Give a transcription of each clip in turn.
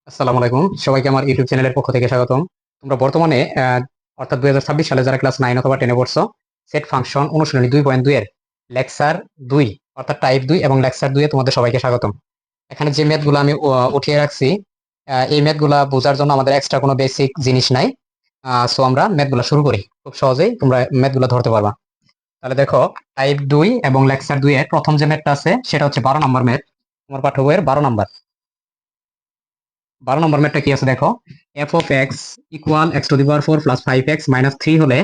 আসসালামু আলাইকুম, সবাইকে আমার ইউটিউব চ্যানেলের পক্ষ থেকে স্বাগতম। তোমরা বর্তমানে অর্থাৎ 2026 সালে যারা ক্লাস 9 অথবা 10 পড়ছো, সেট ফাংশন অনুশীলনী 2.2 এর লেকচার 2 অর্থাৎ টাইপ 2 এবং লেকচার 2 এ তোমাদের সবাইকে স্বাগতম। এখানে যে ম্যাথগুলো আমি উঠিয়ে রাখছি, এই ম্যাথগুলা বোঝার জন্য আমাদের এক্সট্রা কোনো বেসিক জিনিস নাই। সো আমরা ম্যাথগুলো শুরু করি, খুব সহজেই তোমরা ম্যাথগুলো ধরতে পারবা। তাহলে দেখো, টাইপ 2 এবং লেকচার 2 এর প্রথম যে ম্যাথটা আছে সেটা হচ্ছে 12 নম্বর ম্যাথ, তোমার পাঠ্য বইয়ের 12 নম্বর। 12 নম্বর ম্যাথটা কি আছে দেখো, F of x equal x to the power 4 plus 5x minus 3 হলে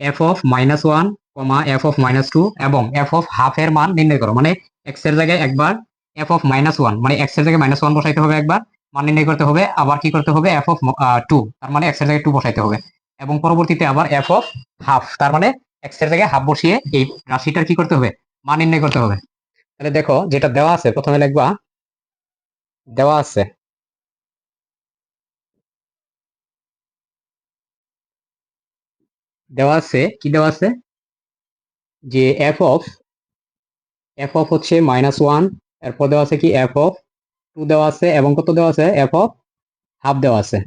F of -1 comma F of -2 এবং এফ অফ হাফ এর মান নির্ণয় করো। মানে এক্স এর জায়গায় একবার এফ অফ -1, মানে এক্স এর জায়গায় -1 বসাইতে হবে একবার, মান নির্ণয় করতে হবে। আবার কি করতে হবে, এফ অফ 2, তার মানে এক্স এর জায়গায় 2 বসাইতে হবে। এবং পরবর্তীতে আবার এফ অফ হাফ, তার মানে এক্স এর জায়গায় হাফ বসিয়ে এই রাশিটার কি করতে হবে, মান নির্ণয় করতে হবে। তাহলে দেখো, যেটা দেওয়া আছে প্রথমে লিখবা, দেওয়া আছে কি দেওয়া আছে, যে এফ অফ হচ্ছে -1, এরপর দেওয়া আছে কি এফ অফ 2 দেওয়া আছে, এবং কত দেওয়া আছে, এফ অফ হাফ দেওয়া আছে।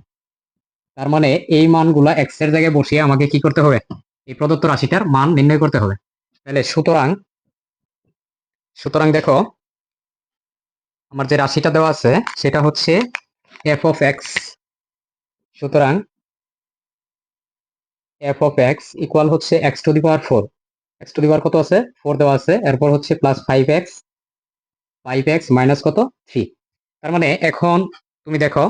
তার মানে এই মানগুলা এক্স এর জায়গায় বসিয়ে আমাকে কি করতে হবে, এই প্রদত্ত রাশিটার মান নির্ণয় করতে হবে। তাহলে সুতরাং সুতরাং দেখো, আমার যে রাশিটা দেওয়া আছে সেটা হচ্ছে এফ অফ এক্স। সুতরাং এফ অফ এক্স ইকুয়াল হচ্ছে x to the power 4, x to the power কত আছে, 4 দেওয়া আছে, এরপর হচ্ছে প্লাস 5x মাইনাস কত, 3। তার মানে এখন তুমি দেখো,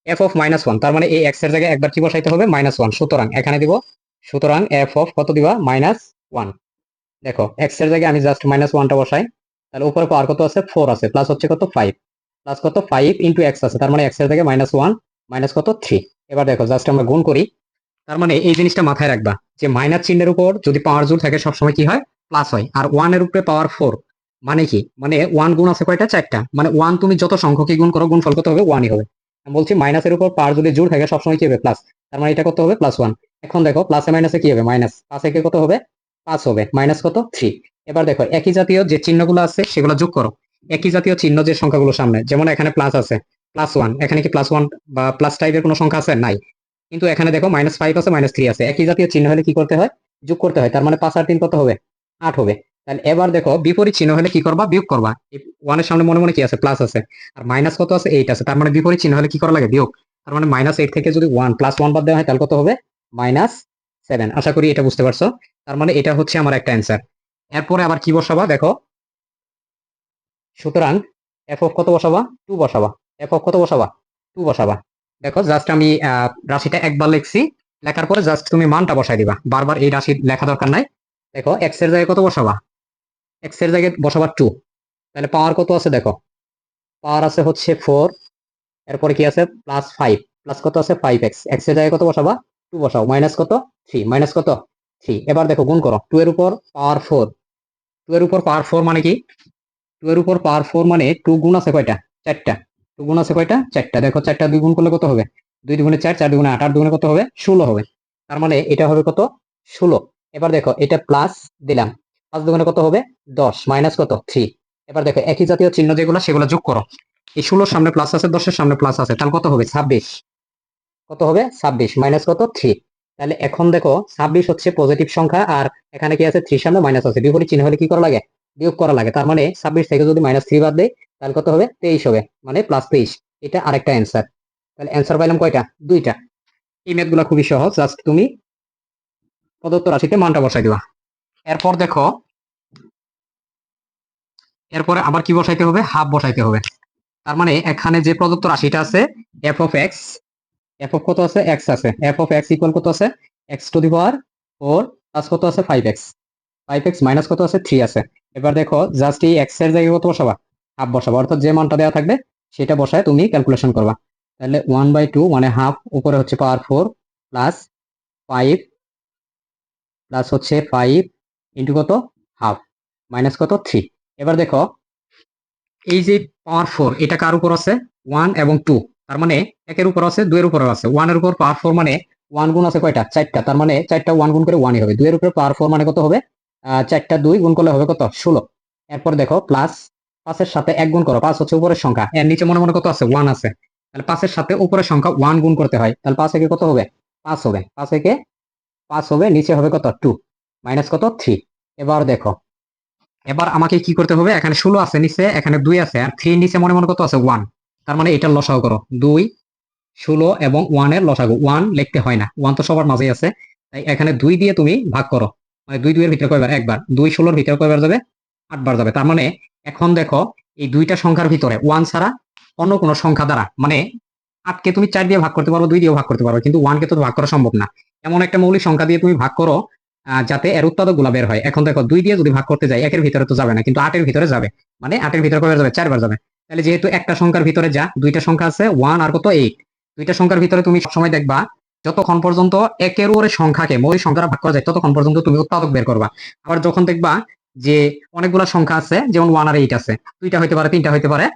এফ অফ -1, তার মানে এই এক্স এর জায়গায় একবার কি বসাইতে হবে, -1, সুতরাং এখানে দিব, সুতরাং এফ অফ কত দিবা, -1। দেখো, এক্স এর জায়গায় আমি জাস্ট -1টা বসাই, তাহলে উপরে পাওয়ার কত আছে, 4 আছে, প্লাস হচ্ছে কত, 5, প্লাস কত, 5 ইন্টু এক্স আছে, তার মানে এক্স এর জায়গায় -1 মাইনাস কত, 3। এবার দেখো, জাস্ট আমরা গুণ করি। তার মানে এই জিনিসটা মাথায় রাখবা, যে মাইনাস চিহ্নের উপর যদি পাওয়ার জোর থাকে সবসময় কি হয়, প্লাস হয়। আর 1 এর উপরে পাওয়ার 4 মানে কি, মানে 1 গুণ আছে কয়টা, 4টা, মানে 1 তুমি যত সংখ্যকই গুণ করো গুণফল কত হবে, 1ই হবে। আমি বলছি মাইনাসের উপর পাওয়ার যদি জোর থাকে সবসময় কি হবে, প্লাস। তার মানে এটা কত হবে, +1। এখন দেখো, প্লাসে মাইনাসে কি হবে, মাইনাস, 5 একে কত হবে, 5 হবে, মাইনাস কত, 3। এবার দেখো, একই জাতীয় যে চিহ্নগুলো আছে সেগুলো যোগ করো। একই জাতীয় চিহ্ন যে সংখ্যাগুলো সামনে, যেমন এখানে প্লাস আছে, +1, এখানে কি +1 বা প্লাস টাইপের কোনো সংখ্যা আছে, নাই। কিন্তু এখানে দেখো, -5 আছে, -3 আছে, একই জাতীয় চিহ্ন হলে কি করতে হয়, যোগ করতে হয়। তার মানে 5 আর 3 কত হবে, 8 হবে। তাহলে এবার দেখো, বিপরীত চিহ্ন হলে কি করবা, বিয়োগ করবা। ওয়ানের সামনে মনে মনে কি আছে, প্লাস আছে, আর মাইনাস কত আছে, 8 আছে, তার মানে বিপরীত চিহ্ন হলে কি করা লাগে, বিয়োগ। তার মানে -8 থেকে যদি 1 +1 বাদ দেওয়া হয় তাহলে কত হবে, -7। আশা করি এটা বুঝতে পারছো। তার মানে এটা হচ্ছে আমার একটা অ্যান্সার। এরপরে আবার কি বসাবা দেখো, সুতরাং এফ অফ কত বসাবা, 2 বসাবা। এফ অফ কত বসাবা, 2 বসাবা। দেখো, জাস্ট আমি রাশিটা একবার লিখছি, লেখার পরে জাস্ট তুমি মানটা বসাই দিবা, বারবার এই রাশি লেখা দরকার নাই। দেখো, এক্স এর জায়গায় কত বসাবা, এক্স এর জায়গায় বসাবা 2। তাহলে পাওয়ার কত আছে দেখো, পাওয়ার আছে হচ্ছে 4, এরপরে কি আছে, +5, প্লাস কত আছে, 5x, এক্স এর জায়গায় কত বসাবা, 2 বসাও, মাইনাস কত, 3, মাইনাস কত, 3। এবার দেখো, গুণ করো, 2 এর উপর পাওয়ার 4, 2 এর উপর পাওয়ার 4 মানে কি, 2 এর উপর পাওয়ার 4 মানে 2 গুণ আছে কয়টা, 4টা। 2 গুণ আছে কয়টা, 4টা। দেখো, 4টা 2 গুণ করলে কত হবে, 2 দুগুণে 4, 4 দুগুণে 8, 8 দুগুণে কত হবে, 16 হবে। তার মানে এটা হবে কত, 16। এবার দেখো, এটা প্লাস দিলাম, 5 দুগুণে কত হবে, 10, মাইনাস কত, 3। এবার দেখো, একই জাতীয় চিহ্ন যেগুলো সেগুলো যোগ করো। এই 16 সামনে প্লাস আছে, 10 এর সামনে প্লাস আছে, তাহলে কত হবে, 26। কত হবে, 26, মাইনাস কত, 3। তাহলে এখন দেখো, 26 হচ্ছে পজিটিভ সংখ্যা, আর এখানে কি আছে, 3 সামনে মাইনাস আছে, বিপরীত চিহ্ন হলে কি করা লাগে, বিয়োগ করা লাগে। তার মানে 26 থেকে যদি -3 বাদ দেয় তাহলে কত হবে, 23 হবে, মানে +23। এটা আরেকটা অ্যান্সার। তাহলে অ্যান্সার পাইলাম কয়টা, 2টা। এই ম্যাথ গুলা খুবই সহজ, জাস্ট তুমি প্রদত্ত রাশিতে মানটা বসাই দিবা। এরপর দেখো, এরপরে আবার কি বসাইতে হবে, হাফ বসাইতে হবে। তার মানে এখানে যে প্রদত্ত রাশিটা আছে, f of x, F of কত আছে, এক্স আছে, এফ অফ এক্স ইকুয়াল কত আছে, x to the power 4 plus কত আছে, 5x, 5x মাইনাস কত আছে, 3 আছে। এবার দেখো, জাস্ট এই এক্স এর জায়গায় কত বসাবা, হাফ বসাবা, অর্থাৎ যে মানটা দেওয়া থাকবে সেটা বসায় তুমি ক্যালকুলেশন করবা। তাহলে 1/2 মানে হাফ, উপরে হচ্ছে পাওয়ার 4 প্লাস 5 প্লাস হচ্ছে 5 ইন্টু কত, হাফ, মাইনাস কত, 3। এবার দেখো, এই যে পাওয়ার 4 এটা কার উপর আছে, 1 এবং 2। তার মানে একের উপর আছে, 2 এর উপর আছে। 1 এর উপর পাওয়ার 4 মানে 1 গুণ আছে কয়টা, 4টা, তার মানে 4টা 1 গুণ করে 1ই হবে। 2 এর উপর পাওয়ার 4 মানে কত হবে, 4টা 2 গুণ করলে হবে কত, 16। এরপর দেখো, প্লাস 5 এর সাথে 1 গুণ করো, 5 হচ্ছে উপরের সংখ্যা, এর নিচে মনে মনে কত আছে, 1 আছে। তাহলে 5-এর সাথে উপরের সংখ্যা 1 গুণ করতে হয়, তাহলে 5 একে কত হবে? 5 হবে। 5 একে 5 হবে, নিচে হবে কত? 2 মাইনাস কত? 3। এবার দেখো, এবার আমাকে কি করতে হবে? এখানে 16 আছে নিচে, এখানে 2 আছে, আর 3 নিচে মনে মনে কত আছে? 1। তার মানে এটার লসাগু করো। 2, 16 এবং 1 এর লসাগু। 1 লিখতে হয় না, 1 তো সবার মাঝেই আছে। তাই এখানে 2 দিয়ে তুমি ভাগ করো। মানে 2 2 এর ভিতরে কয়বার? একবার। 2 16 এর ভিতরে কয়বার যাবে? 8 বার যাবে। তার মানে এখন দেখো, এই দুইটা সংখ্যার ভিতরে 1 ছাড়া অন্য কোনো সংখ্যা দ্বারা, মানে 8 কে তুমি 4 দিয়ে ভাগ করতে পারো, 2 দিয়েও ভাগ করতে পারো, কিন্তু 1 কে তো ভাগ করা সম্ভব না। এমন একটা মৌলিক সংখ্যা দিয়ে তুমি ভাগ করো যাতে এর উৎপাদক গুলা বের হয়। এখন দেখো, 2 দিয়ে যদি ভাগ করতে যাই, 1 এর ভিতরে তো যাবে না, কিন্তু 8 এর ভিতরে যাবে। মানে 8 এর ভিতরে কয়বার যাবে? 4 বার যাবে। তাহলে যেহেতু একটা সংখ্যার ভিতরে যা দুইটা সংখ্যা আছে, 1 আর কত? 8। দুইটা সংখ্যার ভিতরে তুমি সবসময় দেখবা, যতক্ষণ পর্যন্ত একের উপরে সংখ্যাকে মৌলিক সংখ্যাটা ভাগ করা যায়, ততক্ষণ পর্যন্ত তুমি উৎপাদক বের করবা। আবার যখন দেখবা যে অনেকগুলা সংখ্যা আছে, যেমন 1 আর 8 আছে, দুইটা হইতে পারে, তিনটা হইতে পারে,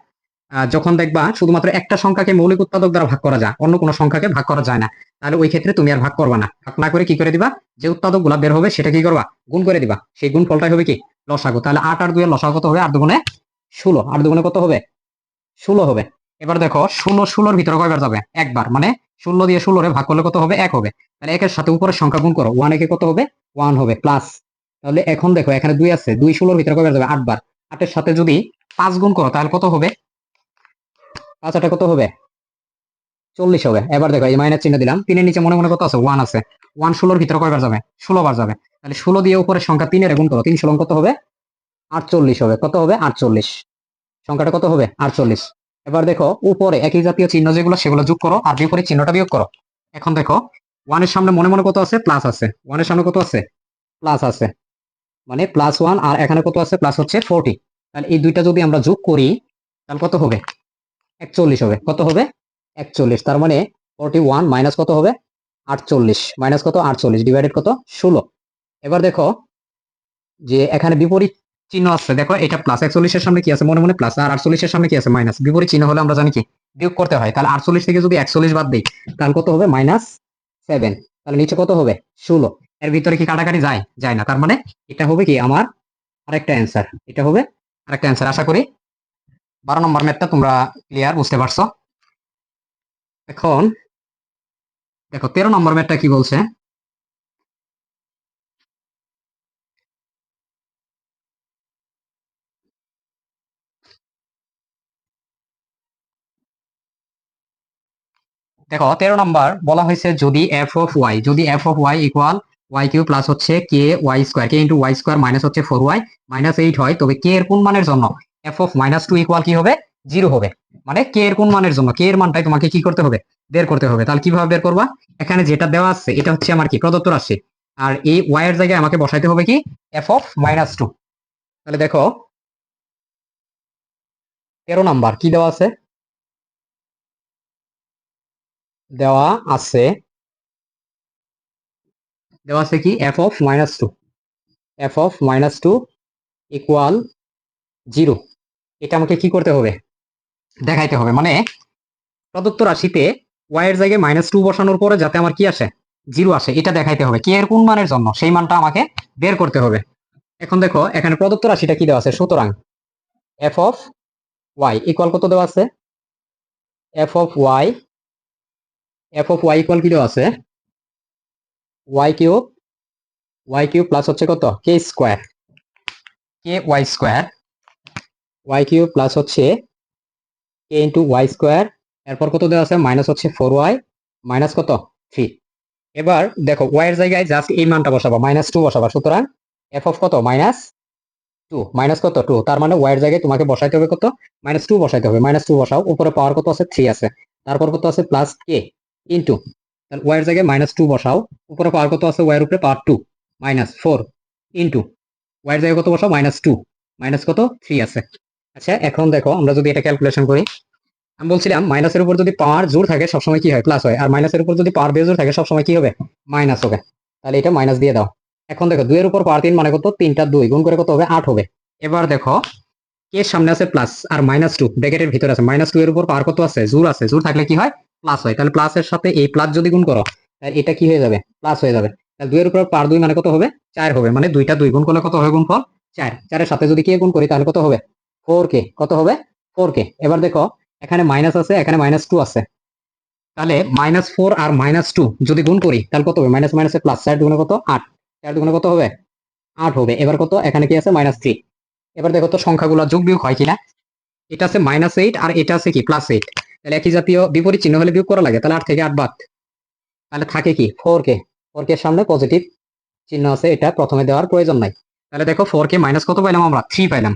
যখন দেখবা শুধুমাত্র একটা সংখ্যাকে মৌলিক উৎপাদক দ্বারা ভাগ করা যায়, অন্য কোনো সংখ্যাকে ভাগ করা যায় না, তাহলে ওই ক্ষেত্রে তুমি আর ভাগ করবা না। ভাগ না করে কি করে দিবা? যে উৎপাদক গুলা বের হবে সেটা কি করবা? গুণ করে দিবা। সেই গুণ ফলটাই হবে কি? লসাগু। তাহলে 8 আর 2 এর লসাগু কত হবে? 8 দুগুণে 16। 8 দুগুণে কত হবে? 16 হবে। এবার দেখো, 16 16 এর ভিতরে কয়বার যাবে? একবার। মানে 16 দিয়ে 16 রে ভাগ করলে কত হবে? 1 হবে। তাহলে 1 এর সাথে উপরের সংখ্যা গুণ করো। 1 একে কত হবে? 1 হবে প্লাস। তাহলে এখন দেখো, এখানে 2 আছে, 2 16 এর ভিতরে কয়বার যাবে? 8 বার। 8 এর সাথে যদি 5 গুণ করো, তাহলে কত হবে? 5 8 কত হবে? 40 হবে। এবার দেখো, এই মাইনাস চিহ্ন দিলাম। 3 এর নিচে মনে মনে কত আছে? 1 আছে। 1 16 এর ভিতরে কয়বার যাবে? 16 বার যাবে। তাহলে 16 দিয়ে উপরের সংখ্যা 3 এর গুণ করো। 3 16 কত হবে? 48 হবে। কত হবে? 48। সংখ্যাটা কত হবে? 48। এবার দেখো, উপরে একই জাতীয় চিহ্ন যেগুলো, সেগুলো যোগ করো, আর বিপরীত চিহ্নটা বিয়োগ করো। এখন দেখো, 1 এর সামনে মনে মনে কত আছে? প্লাস আছে। 1 এর সামনে কত আছে? প্লাস আছে। মানে +1, আর এখানে কত আছে? প্লাস হচ্ছে 40। তাহলে এই দুইটা যদি আমরা যোগ করি, তাহলে কত হবে? 41 হবে। কত হবে? 41। তার মানে 41 মাইনাস কত হবে? 48। মাইনাস কত? 48 ডিভাইডেড কত? 16। এবার দেখো যে এখানে বিপরীত চিহ্ন আছে, দেখো এটা প্লাস। 41 এর সামনে কি আছে? মনে মনে প্লাস। আর 48 এর সামনে কি আছে? মাইনাস। বিপরীত চিহ্ন হলে আমরা জানি কি? বিয়োগ করতে হয়। তাহলে 48 থেকে যদি 41 বাদ দেই, তাহলে কত হবে? -7। তাহলে নিচে কত হবে? 16। এর ভিতরে কি কাটাকাটি যায়? যায় না। তার মানে এটা হবে কি আমার আরেকটা অ্যান্সার। এটা হবে আরেকটা অ্যান্সার। আশা করি 12 নম্বর ম্যাথটা তোমরা ক্লিয়ার, বুঝতে পারছো। এখন দেখো 13 নম্বর ম্যাথটা কি বলছে। দেখো 13 নাম্বার বলা হয়েছে, যদি f of y equal y³ plus হচ্ছে ky², k into y² minus হচ্ছে 4y মাইনাস 8 হয়, তবে k এর কোন মানের জন্য f(-2) ইকুয়াল কি হবে? 0 হবে। মানে k এর কোন মানের জন্য, k এর মানটাই তোমাকে কি করতে হবে? বের করতে হবে। তাহলে কিভাবে বের করবা? এখানে যেটা দেওয়া আছে এটা হচ্ছে আমার কি? প্রদত্ত রাশি। আর এই y এর জায়গায় আমাকে বসাইতে হবে কি? f(-2). তাহলে দেখো 13 নাম্বার কি দেওয়া আছে? দেওয়া আছে দেওয়া আছে কি? f(-2). f(-2) equal 0। এটা আমাকে কি করতে হবে? দেখাইতে হবে। মানে প্রদত্ত রাশিতে y এর জায়গায় -2 বসানোর পরে যাতে আমার কি আসে? 0 আসে, এটা দেখাইতে হবে। k এর কোন মানের জন্য সেই মানটা আমাকে বের করতে হবে। এখন দেখো, এখানে প্রদত্ত রাশিটা কি দেওয়া আছে? সুতরাং f অফ y ইকুয়াল কত দেওয়া আছে? f অফ y ইকুয়াল কি দেওয়া আছে? y³ প্লাস হচ্ছে কত? y³ প্লাস হচ্ছে k ইন্টু y²। এরপর কত দেওয়া আছে? মাইনাস হচ্ছে 4y মাইনাস কত? 3। এবার দেখো, y এর জায়গায় জাস্ট এই মানটা বসাবা, -2 বসাবা। সুতরাং f অফ কত? -2 মাইনাস কত? 2। তার মানে y এর জায়গায় তোমাকে বসাইতে হবে কত? -2 বসাইতে হবে। -2 বসাও। উপরে পাওয়ার কত আছে? 3 আছে। তারপর কত আছে? প্লাস k ইন্টু, তাহলে y এর জায়গায় -2 বসাও। উপরে পাওয়ার কত আছে? y এর উপরে পাওয়ার 2 -4 ইন্টু y এর জায়গায় কত বসাও? -2 মাইনাস কত? 3 আছে। আচ্ছা, এখন দেখো আমরা যদি এটা ক্যালকুলেশন করি, আমি বলছিলাম মাইনাসের উপর যদি পাওয়ার জোর থাকে সবসময় কি হয়? প্লাস হয়। আর মাইনাসের উপর যদি পাওয়ার বেজোর থাকে সবসময় কি হবে? মাইনাস হবে। তাহলে এটা মাইনাস দিয়ে দাও। এখন দেখো, 2 এর উপর পাওয়ার 3 মানে কত? 3টা 2 গুণ করে কত হবে? 8 হবে। এবার দেখো, কে সামনে আছে প্লাস, আর -2 ব্র্যাকেটের ভিতরে আছে। -2 এর উপর পাওয়ার কত আছে? জোর আছে। জোর থাকলে কি হয়? প্লাস হয়। তাহলে প্লাসের সাথে এই প্লাস যদি গুণ করো, তাহলে এটা কি হয়ে যাবে? প্লাস হয়ে যাবে। তাহলে 2 এর উপর পাওয়ার 2 মানে কত হবে? 4 হবে। মানে দুইটা 2 গুণ করলে কত হবে? গুণফল 4। 4 এর সাথে যদি কে গুণ করি তাহলে কত হবে? 4k। কত হবে? 4k। এবার দেখো, এখানে মাইনাস আছে, এখানে -2 আছে। তাহলে -4 আর -2 যদি গুণ করি তাহলে কত হবে? মাইনাস মাইনাসে প্লাস, 4 দুগুণে কত? 8। 4 দুগুণে কত হবে? 8 হবে। এবার কত? এখানে কি আছে? -3। এবার দেখো তো সংখ্যাগুলো যোগ বিয়োগ হয় কিনা। এটা আছে -8 আর এটা আছে কি +8। তাহলে একই জাতীয় বিপরীত চিহ্ন হলে বিয়োগ করা লাগে। তাহলে 8 থেকে 8 বাদ, তাহলে থাকে কি 4k। 4k এর সামনে পজিটিভ চিহ্ন আছে, এটা প্রথমে দেওয়ার প্রয়োজন নাই। তাহলে দেখো 4k মাইনাস কত পাইলাম আমরা? 3 পাইলাম।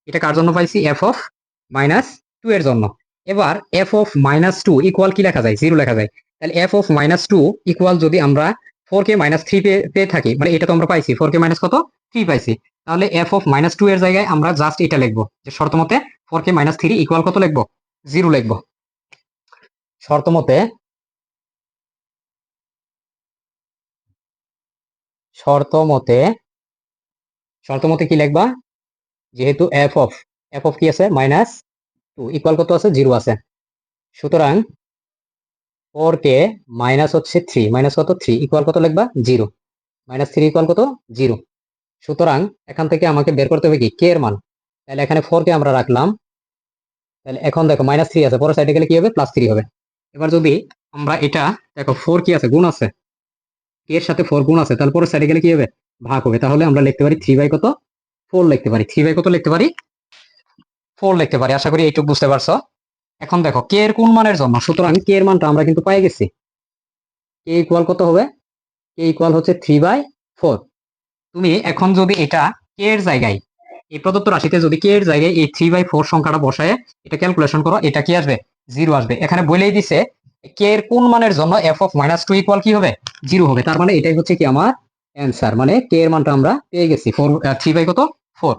এটা কার জন্য পাইছি? f(-2) এর জন্য। এবার f(-2) ইকুয়াল কি লেখা যায়? 0 লেখা যায়। তাহলে f(-2) ইকুয়াল যদি আমরা 4k -3 পেয়ে থাকি, মানে এটা তো আমরা পাইছি 4k মাইনাস কত? 3 পাইছি। তাহলে f(-2) এর জায়গায় আমরা জাস্ট এটা লিখবো যে শর্ত মতে 4k -3 ইকুয়াল কত লিখবো? 0 লিখবো। শর্ত মতে শর্ত মতে শর্ত মতে কি লিখবা? যেহেতু f of কি আছে? -2 ইকুয়াল কত আছে? 0 আছে। সুতরাং 4k মাইনাস হচ্ছে 3, মাইনাস কত? 3 ইকুয়াল কত লিখবা? 0। -3 ইকুয়াল কত? 0। সুতরাং এখান থেকে আমাকে বের করতে হবে কি k এর মান। তাহলে এখানে 4k আমরা রাখলাম। তাহলে এখন দেখো -3 আছে, পরের সাইডে গেলে কি হবে? +3 হবে। এবার যদি আমরা এটা দেখো 4 কি আছে? গুণ আছে, k এর সাথে 4 গুণ আছে, তাহলে পরের সাইডে গেলে কি হবে? ভাগ হবে। তাহলে আমরা লিখতে পারি 3 বাই কত? 4 লিখতে পারি। 3 বাই কত লিখতে পারি? 4 লিখতে পারি। আশা করি এইটুকু বুঝতে পারছো। এখন দেখো k এর কোন মানের জন্য, সুতরাং k এর মানটা আমরা কিন্তু পেয়ে গেছি। k ইকুয়াল কত হবে? k ইকুয়াল হচ্ছে 3/4। তুমি এখন যদি এটা k এর জায়গায়, এই প্রদত্ত রাশিতে যদি k এর জায়গায় এই 3/4 সংখ্যাটা বসায় এটা ক্যালকুলেশন করো, এটা কি আসবে? 0 আসবে। এখানে বলেই দিছে k এর কোন মানের জন্য f(-2) ইকুয়াল কি হবে? 0 হবে। তার মানে এটাই হচ্ছে কি আমার অ্যান্সার। মানে k এর মানটা আমরা পেয়ে গেছি 3 বাই কত? 4।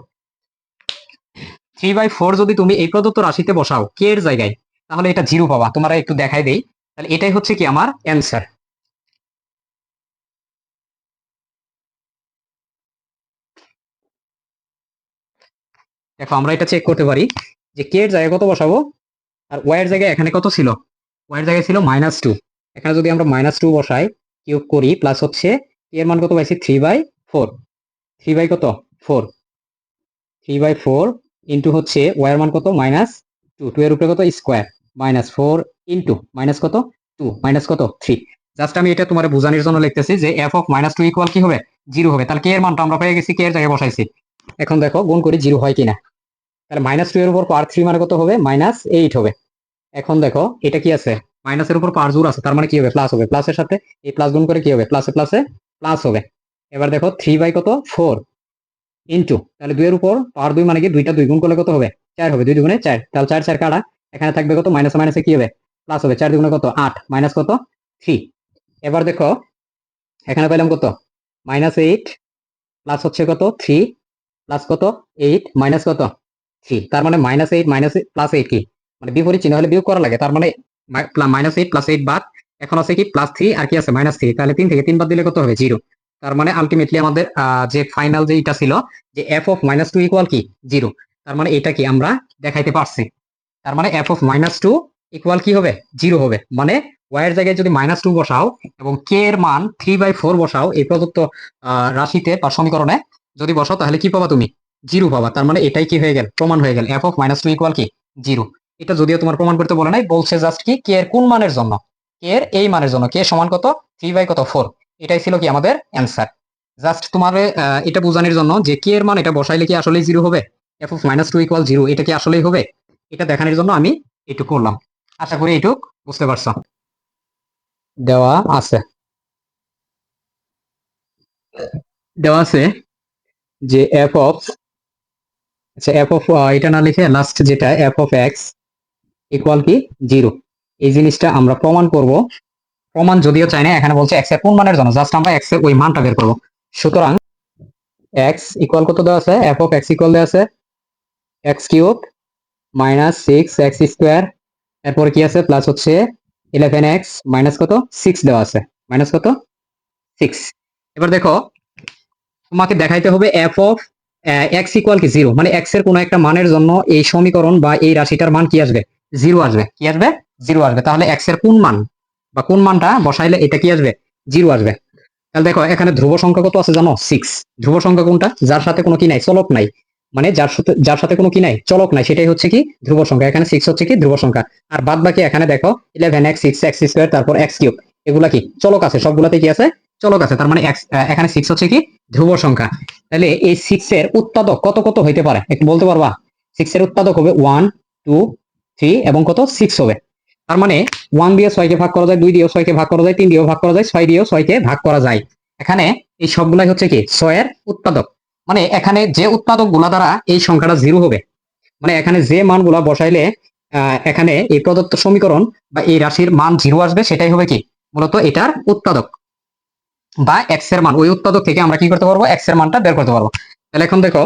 3/4 যদি তুমি এই প্রদত্ত রাশিতে বসাও k এর জায়গায়, তাহলে এটা 0 পাবা। তোমরা একটু দেখাই দেই। তাহলে এটাই হচ্ছে কি আমার অ্যান্সার। দেখো আমরা এটা চেক করতে পারি যে k এর জায়গায় কত বসাবো, আর y এর জায়গায় এখানে কত ছিল? y এর জায়গায় ছিল -2। এখানে যদি আমরা -2 বসাই, কিউব করি, প্লাস হচ্ছে k এর মান কত পাইছি? 3/4। 3 বাই কত? 4। 3/4 ইন্টু হচ্ছে y এর মান কত? -2। 2 এর উপরে কত? স্কোয়ার। -4 ইন্টু মাইনাস কত? 2 মাইনাস কত? 3। জাস্ট আমি এটা তোমার বোঝানোর জন্য লিখতেছি যে f(-2) ইকুয়াল কি হবে? 0 হবে। তাহলে k এর মানটা আমরা পেয়ে গেছি, k এর জায়গায় বসাইছি। এখন দেখো গুণ করি 0 হয় কিনা। তাহলে -2 এর উপর পাওয়ার 3 মানে কত হবে? -8 হবে। এখন দেখো এটা কি আছে? মাইনাসের উপর পাওয়ার জোর আছে, তার মানে কি হবে? প্লাস হবে। প্লাসের সাথে এই প্লাস গুণ করে কি হবে? প্লাসে প্লাসে প্লাস হবে। এবার দেখো 3 বাই কত? 4 ইন্টু, তাহলে 2 এর উপর পাওয়ার 2 মানে কি? 2টা 2 গুণ করলে কত হবে? 4 হবে। 2 দুগুণে 4, তাহলে 4 4 কাটা। এখানে থাকবে কত? মাইনাসে মাইনাসে কি হবে? প্লাস হবে। 4 দুগুণে কত? 8 মাইনাস কত? 3। এবার দেখো এখানে পেলাম কত? -8 প্লাস হচ্ছে কত? 3 প্লাস কত? 8 মাইনাস কত? 3। তার মানে -8 মাইনাস +8 কি? মানে বিপরীত চিহ্ন হলে বিয়োগ করা লাগে। তার মানে -8 +8 বাদ, এখন আছে কি +3 আর কি আছে? -3। তাহলে 3 থেকে 3 বাদ দিলে কত হবে? 0। তার মানে আলটিমেটলি আমাদের যে ফাইনাল যে এটা ছিল যে f(-2) ইকুয়াল কি? 0। তার মানে এটা কি আমরা দেখাইতে পারছি। তার মানে f(-2) ইকুয়াল কি হবে? 0 হবে। মানে y এর জায়গায় যদি -2 বসাও এবং k এর মান 3/4 বসাও এই প্রদত্ত রাশিতে বা সমীকরণে যদি বসাও, তাহলে কি পাবা তুমি? 0 পাবা। তার মানে এটাই কি হয়ে গেল? প্রমাণ হয়ে গেল f(-2) ইকুয়াল কি? 0। এটা যদিও তোমার প্রমাণ করতে বলে নাই, বলছে জাস্ট কি k এর কোন মানের জন্য, k এর এই মানের জন্য, k সমান কত? 3/4। এটাই ছিল কি আমাদের অ্যান্সার। জাস্ট তোমার এটা বোঝানোর জন্য যে k এর মান এটা বসাইলে কি আসলেই 0 হবে? f(-2) ইকুয়াল 0 এটা কি আসলেই হবে? এটা দেখানোর জন্য আমি এটুকু করলাম। আশা করি এটুক বুঝতে পারছো। দেওয়া আছে দেওয়া আছে যে f of এটা না লিখে লাস্ট যেটা f(x) ইকুয়াল কি? 0। এই জিনিসটা আমরা প্রমাণ করব। প্রমাণ যদিও চাই না, এখানে বলছে x এর কোন মানের জন্য, জাস্ট আমরা x এর ওই মানটা বের করব। সুতরাং x ইকুয়াল কত দেওয়া আছে? f(x) ইকুয়াল দেওয়া আছে x³ -6x²। এরপরে কি আছে? প্লাস হচ্ছে 11x মাইনাস কত? 6 দেওয়া আছে। মাইনাস কত? 6। এবার দেখো তোমাকে দেখাইতে হবে f(x) ইকুয়াল কি? 0। মানে x এর কোনো একটা মানের জন্য এই সমীকরণ বা এই রাশিটার মান কি আসবে? 0 আসবে। কি আসবে? 0 আসবে। তাহলে x এর কোন মান বা কোন মানটা বসাইলে এটা কি আসবে? 0 আসবে। তাহলে দেখো এখানে ধ্রুব সংখ্যা কত আছে জানো? 6। ধ্রুব সংখ্যা কোনটা? যার সাথে কোনো কি নাই, চলক নাই। মানে যার সাথে কোনো কি নাই, চলক নাই, সেটাই হচ্ছে কি ধ্রুব সংখ্যা। এখানে 6 হচ্ছে কি ধ্রুব সংখ্যা। আর বাদ বাকি এখানে দেখো 11x 6x স্কয়ার তারপর x কিউব, এগুলা কি চলক আছে, সবগুলাতে কি আছে চলক আছে। তার মানে এখানে 6 হচ্ছে কি ধ্রুব সংখ্যা। তাহলে এই 6 এর উৎপাদক কত কত হইতে পারে একটু বলতে পারবা? 6 এর উৎপাদক হবে 1 2 3 এবং কত 6 হবে। তার মানে 1 দিয়ে 6 কে ভাগ করা যায়, 2 দিয়েও 6 কে ভাগ করা যায়, 3 দিয়েও ভাগ করা যায়, 6 দিয়েও 6 কে ভাগ করা যায়। এখানে এই সবগুলাই হচ্ছে কি 6 এর উৎপাদক। মানে এখানে যে উৎপাদক গুলা দ্বারা এই সংখ্যাটা 0 হবে, মানে এখানে যে মানগুলা বসাইলে এখানে এই প্রদত্ত সমীকরণ বা এই রাশির মান 0 আসবে, সেটাই হবে কি মূলত এটার উৎপাদক বা এক্স এর মান। ওই উৎপাদক থেকে আমরা কি করতে পারবো, এক্স এর মানটা বের করতে পারবো। তাহলে এখন দেখো,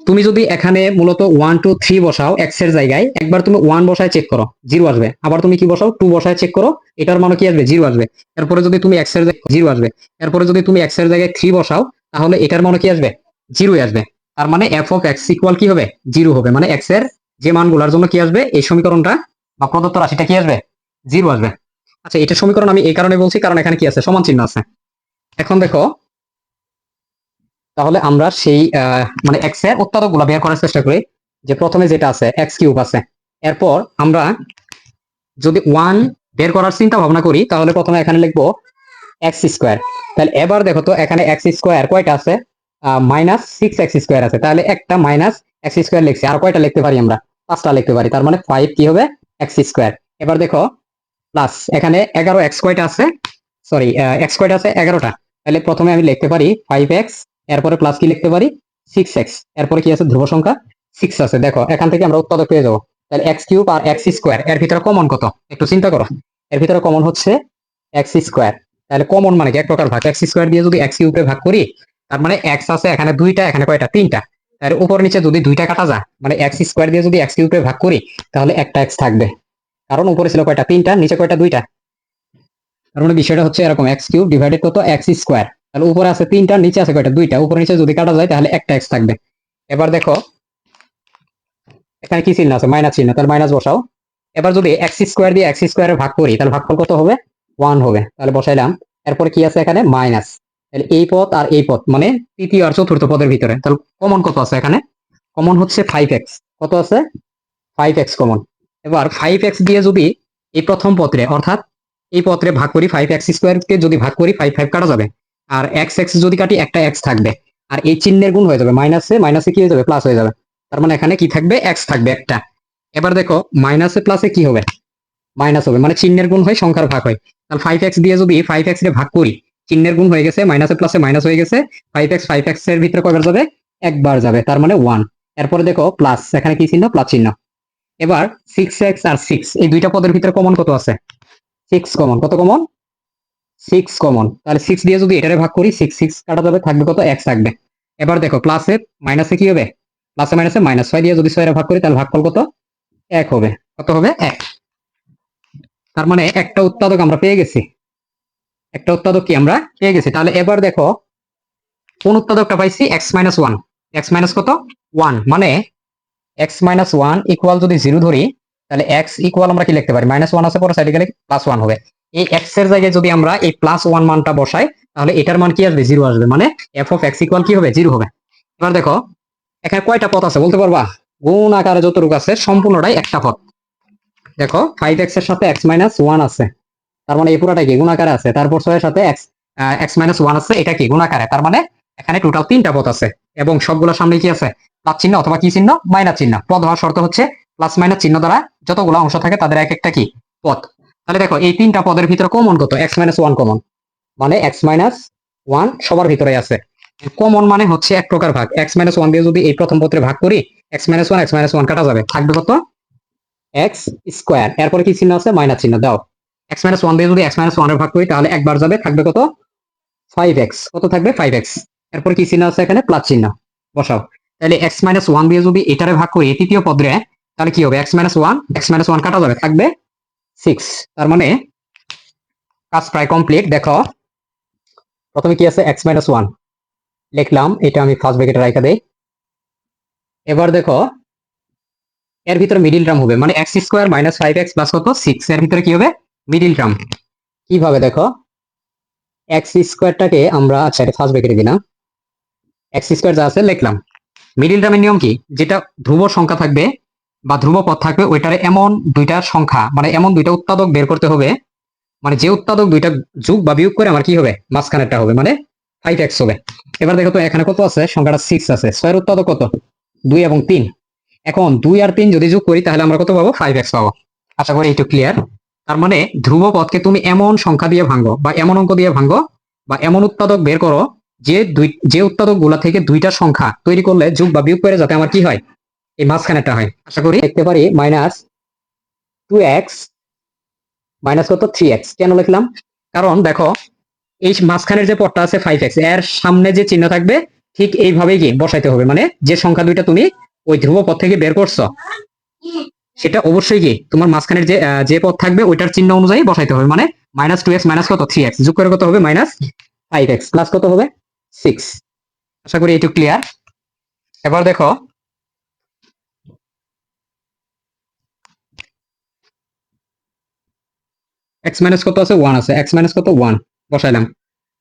তুমি যদি এখানে মূলত 1 2 3 বসাও এক্স এর জায়গায়, একবার তুমি 1 বসায় চেক করো 0 আসবে, আবার তুমি কি বসাও 2 বসায় চেক করো, এটার মান কি আসবে 0 আসবে। এরপরে যদি তুমি এক্স এর জায়গায় 0 আসবে, এরপরে যদি তুমি এক্স এর জায়গায় 3 বসাও, তাহলে এটার মান কি আসবে 0 আসবে। তার মানে এফ অফ এক্স ইকুয়াল কি হবে 0 হবে, মানে এক্স এর যে মানগুলোর জন্য কি আসবে এই সমীকরণটা বা প্রদত্ত রাশিটা কি আসবে 0 আসবে। আচ্ছা, এটা সমীকরণ আমি এই কারণে বলছি কারণ এখানে কি আছে সমান চিহ্ন আছে। এখন দেখো, তাহলে আমরা সেই মানে এক্স এর উৎপাদক গুলা বের করার চেষ্টা করি। যে প্রথমে যেটা আছে এক্স কিউব আছে, এরপর আমরা যদি 1 বের করার চিন্তা ভাবনা করি তাহলে প্রথমে এখানে লিখবো এক্স স্কোয়ার। তাহলে এবার দেখো তো এখানে এক্স স্কোয়ার কয়টা আছে, -6x² আছে, তাহলে একটা -x² লিখছি, আর কয়টা লিখতে পারি আমরা 5টা লিখতে পারি, তার মানে 5 কি হবে x²। এবার দেখো প্লাস এখানে 11x কয়টা আছে, সরি এক্স কয়টা আছে 11টা। তাহলে প্রথমে আমি লিখতে পারি 5x, এরপরে প্লাস কি লিখতে পারি 6x, এরপরে কি আছে ধ্রুব সংখ্যা 6 আছে। দেখো এখান থেকে আমরা উৎপাদক পেয়ে যাবো। তাহলে এক্স কিউব আর x² এর ভিতরে কমন কত একটু চিন্তা করো, এর ভিতরে কমন হচ্ছে x²। তাহলে কমন মানে কি এক প্রকার ভাগ, x² দিয়ে যদি x কিউবে ভাগ করি, তার মানে x আছে এখানে 2টা, এখানে কয়টা 3টা। তাহলে উপর নিচে যদি 2টা কাটা যায়, মানে x² দিয়ে যদি x কিউবে ভাগ করি তাহলে একটা x থাকবে, কারণ উপরে ছিল কয়টা 3টা, নিচে কয়টা 2টা। তার মানে বিষয়টা হচ্ছে এরকম, এক্স কিউব ডিভাইডেড কত x²। তাহলে উপরে আছে 3টা, নিচে আছে কয়টা 2টা, উপরে নিচে যদি কাটা যায় তাহলে একটা x থাকবে। এবার দেখো এখানে কি চিহ্ন আছে মাইনাস চিহ্ন, তাহলে মাইনাস বসাও। এবার যদি x² দিয়ে x² ভাগ করি তাহলে ভাগফল কত হবে 1 হবে, তাহলে বসাইলাম। এরপর কি আছে এখানে মাইনাস, তাহলে এই পদ আর এই পদ মানে তৃতীয় আর চতুর্থ পদের ভিতরে তাহলে কমন কত আছে এখানে, কমন হচ্ছে 5x। কত আছে 5x কমন। এবার 5x দিয়ে যদি এই প্রথম পত্রে অর্থাৎ এই পত্রে ভাগ করি, 5x² কে যদি ভাগ করি 5 5 কাটা যাবে, আর x যদি কাটি একটা x থাকবে, আর এই চিহ্নের গুণ হয়ে যাবে মাইনাসে, মাইনাসে কি হয়ে যাবে প্লাস হয়ে যাবে। তার মানে এখানে কি থাকবে x থাকবে একটা। এবার দেখো মাইনাসে প্লাসে কি হবে মাইনাস হবে, মানে চিহ্নের গুণ হয় সংখ্যার ভাগ হয়। তাহলে 5x দিয়ে যদি 5x কে ভাগ করি, চিহ্নের গুণ হয়ে গেছে, মাইনাসে প্লাসে মাইনাস হয়ে গেছে, 5x এর ভিতরে কয়বার যাবে একবার যাবে, তার মানে 1। এরপরে দেখো প্লাস, এখানে কি চিহ্ন প্লাস চিহ্ন। এবার 6x আর 6 এই দুইটা পদের ভিতরে কমন কত আছে 6 কমন, কত কমন 6 কমন। তাহলে 6 দিয়ে যদি এটারে ভাগ করি 6 6 কাটা যাবে, থাকবে কত x থাকবে। এবার দেখো প্লাসে মাইনাসে কি হবে, প্লাসে মাইনাসে মাইনাস, 6 দিয়ে যদি 6 এর ভাগ করি তাহলে ভাগফল কত 1 হবে, কত হবে 1। তার মানে একটা উৎপাদক আমরা পেয়ে গেছি, একটা উৎপাদক কি আমরা পেয়ে গেছি। তাহলে এবার দেখো কোন উৎপাদকটা পাইছি x-1, x মাইনাস কত 1, মানে x-1 ইকুয়াল যদি 0 ধরি তাহলে x ইকুয়াল আমরা কি লিখতে পারি -1 আছে পরে সাইডে গেলে +1 হবে। এই x এর জায়গায় যদি আমরা এই +1 মানটা বসাই তাহলে এটার মান কি আসবে 0 আসবে, মানে f অফ x ইকুয়াল কি হবে 0 হবে। এবার দেখো এখানে কয়টা পদ আছে বলতে পারবা, গুণ আকারে যতটুকু আছে সম্পূর্ণটাই একটা পদ। দেখো 5x এর সাথে x-1 আছে, তার মানে এই পুরাটা কি গুণ আকারে আছে, তারপর 6 এর সাথে x-1 আছে, এটা কি গুণ আকারে, তার মানে এখানে টোটাল 3টা পদ আছে এবং সবগুলোর সামনে কি আছে প্লাস চিহ্ন অথবা কি চিহ্ন মাইনাস চিহ্ন। পদ হওয়ার শর্ত হচ্ছে প্লাস মাইনাস চিহ্ন দ্বারা যতগুলো অংশ থাকে তাদের এক একটা কি পদ। তাহলে দেখো এই 3টা পদের ভিতরে কমন কত x-1 কমন, মানে x-1 সবার ভিতরে আছে। কমন মানে হচ্ছে এক প্রকার ভাগ, x-1 দিয়ে যদি এই প্রথম পত্রে ভাগ করি x-1 কাটা যাবে, থাকবে কত x²। এরপরে কি চিহ্ন আছে মাইনাস চিহ্ন দাও, x-1 দিয়ে যদি x-1 এর ভাগ করি তাহলে একবার যাবে, থাকবে কত 5x, কত থাকবে 5x। এরপর কি চিহ্ন আছে এখানে প্লাস চিহ্ন বসাও। তাহলে x-1 দিয়ে যদি এটারে ভাগ করি তৃতীয় পদে তাহলে কি হবে x-1 কাটা যাবে, থাকবে 6। তার মানে কাজ প্রায় কমপ্লিট। দেখো প্রথমে কি আছে x-1 লিখলাম, এটা আমি ফার্স্ট ব্র্যাকেটে রাখা দেই। এবার দেখো এর ভিতরে মিডিল টার্ম হবে, মানে x² - 5x প্লাস কত 6, এর ভিতরে কি হবে মিডিল টার্ম। কিভাবে দেখো x² টাকে আমরা, আচ্ছা এটা ফার্স্ট ব্র্যাকেটে দিলাম, x² যা আছে লিখলাম, মিডিল টার্মের নিয়ম কি, যেটা ধ্রুব সংখ্যা থাকবে বা ধ্রুব পদ থাকবে ওইটারে এমন দুইটা সংখ্যা মানে এমন দুইটা উৎপাদক বের করতে হবে, মানে যে উৎপাদক দুইটা যোগ বা বিয়োগ করে আমার কি হবে, মাঝখানেরটা হবে, মানে 5x হবে। এবার দেখো তো এখানে কত আছে, সংখ্যাটা 6 আছে, 6 এর উৎপাদক কত, 2 এবং 3। এখন 2 আর 3 যদি যোগ করি তাহলে আমরা কত পাবো, 5x পাবো। আশা করি একটু ক্লিয়ার। তার মানে ধ্রুব পদকে তুমি এমন সংখ্যা দিয়ে ভাঙো বা এমন অঙ্ক দিয়ে ভাঙো বা এমন উৎপাদক বের করো যে উৎপাদক গুলা থেকে দুইটা সংখ্যা তৈরি করলে যোগ বা বিয়োগ করে যাতে আমার কি হয়, এই মাঝখানেরটা হয়। আশা করি দেখতে পারি -2x মাইনাস কত, 3x। কেন লিখলাম, কারণ দেখো এই মাঝখানের যে পদটা আছে 5x, এর সামনে যে চিহ্ন থাকবে ঠিক এইভাবেই কি বসাইতে হবে, মানে যে সংখ্যা দুইটা তুমি ওই ধ্রুব পদ থেকে বের করছো সেটা অবশ্যই কি তোমার মাঝখানের যে পদ থাকবে ওইটার চিহ্ন অনুযায়ী বসাইতে হবে, মানে -2x মাইনাস কত, 3x যোগ করে কত হবে, -5x প্লাস কত হবে, 6। আশা করি একটু ক্লিয়ার। এবার দেখো x মাইনাস কত আছে, 1 আছে, x মাইনাস কত, 1 বসাইলাম।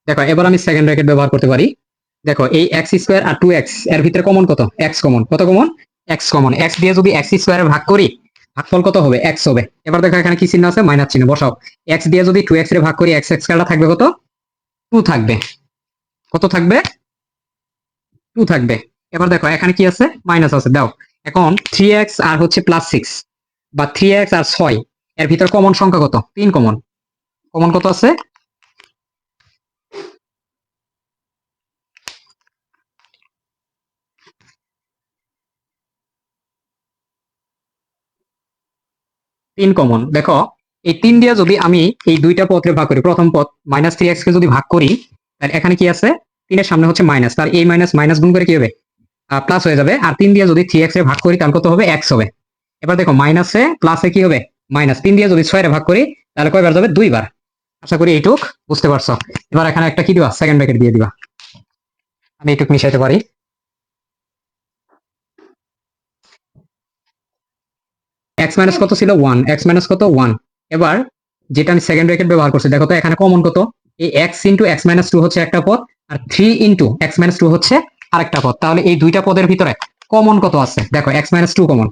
দেখো এবার আমি সেকেন্ড ব্র্যাকেট ব্যবহার করতে পারি। দেখো এই x স্কয়ার আর 2x এর ভিতরে কমন কত, x কমন, কত কমন, x কমন। x দিয়ে যদি x স্কয়ারে ভাগ করি ভাগফল কত হবে, x হবে। এবার দেখো এখানে কি চিহ্ন আছে, মাইনাস চিহ্ন বসাও। x দিয়ে যদি 2x এর ভাগ করি x স্কয়ারটা থাকবে কত, 2 থাকবে, কত থাকবে, 2 থাকবে। এবার দেখো এখানে কি আছে, মাইনাস আছে, দাও। এখন 3x আর হচ্ছে +6 বা 3x আর 6 এর ভিতর কমন সংখ্যা কত, 3 কমন। কমন কত আছে, 3 কমন। দেখো এই 3 দিয়ে যদি আমি এই দুইটা পদকে ভাগ করি, প্রথম পদ -3x কে যদি ভাগ করি তাহলে এখানে কি আছে, 3 এর সামনে হচ্ছে মাইনাস, তার এই মাইনাস মাইনাস গুণ করে কি হবে, প্লাস হয়ে যাবে। আর 3 দিয়ে যদি 3x এর ভাগ করি তাহলে কত হবে, x হবে। এবার দেখো মাইনাসে প্লাসে কি হবে, মাইনাস। 3 দিয়ে যদি 6 এর ভাগ করি তাহলে কয়বার যাবে, 2 বার। আশা করি এইটুক বুঝতে পারছো। এবার এখানে একটা কি দিবা, সেকেন্ড ব্র্যাকেট দিয়ে দিবা। আমি এইটুক মিশাইতে পারি। x মাইনাস কত ছিল, 1, x মাইনাস কত, 1। এবার যেটা আমি সেকেন্ড ব্র্যাকেট ব্যবহার করছি, দেখো তো এখানে কমন কত, এই x ইনটু x মাইনাস 2 হচ্ছে একটা পদ, আর 3 ইনটু x মাইনাস 2 হচ্ছে আরেকটা পদ। তাহলে এই দুইটা পদের ভিতরে কমন কত আছে, দেখো x minus 2 common,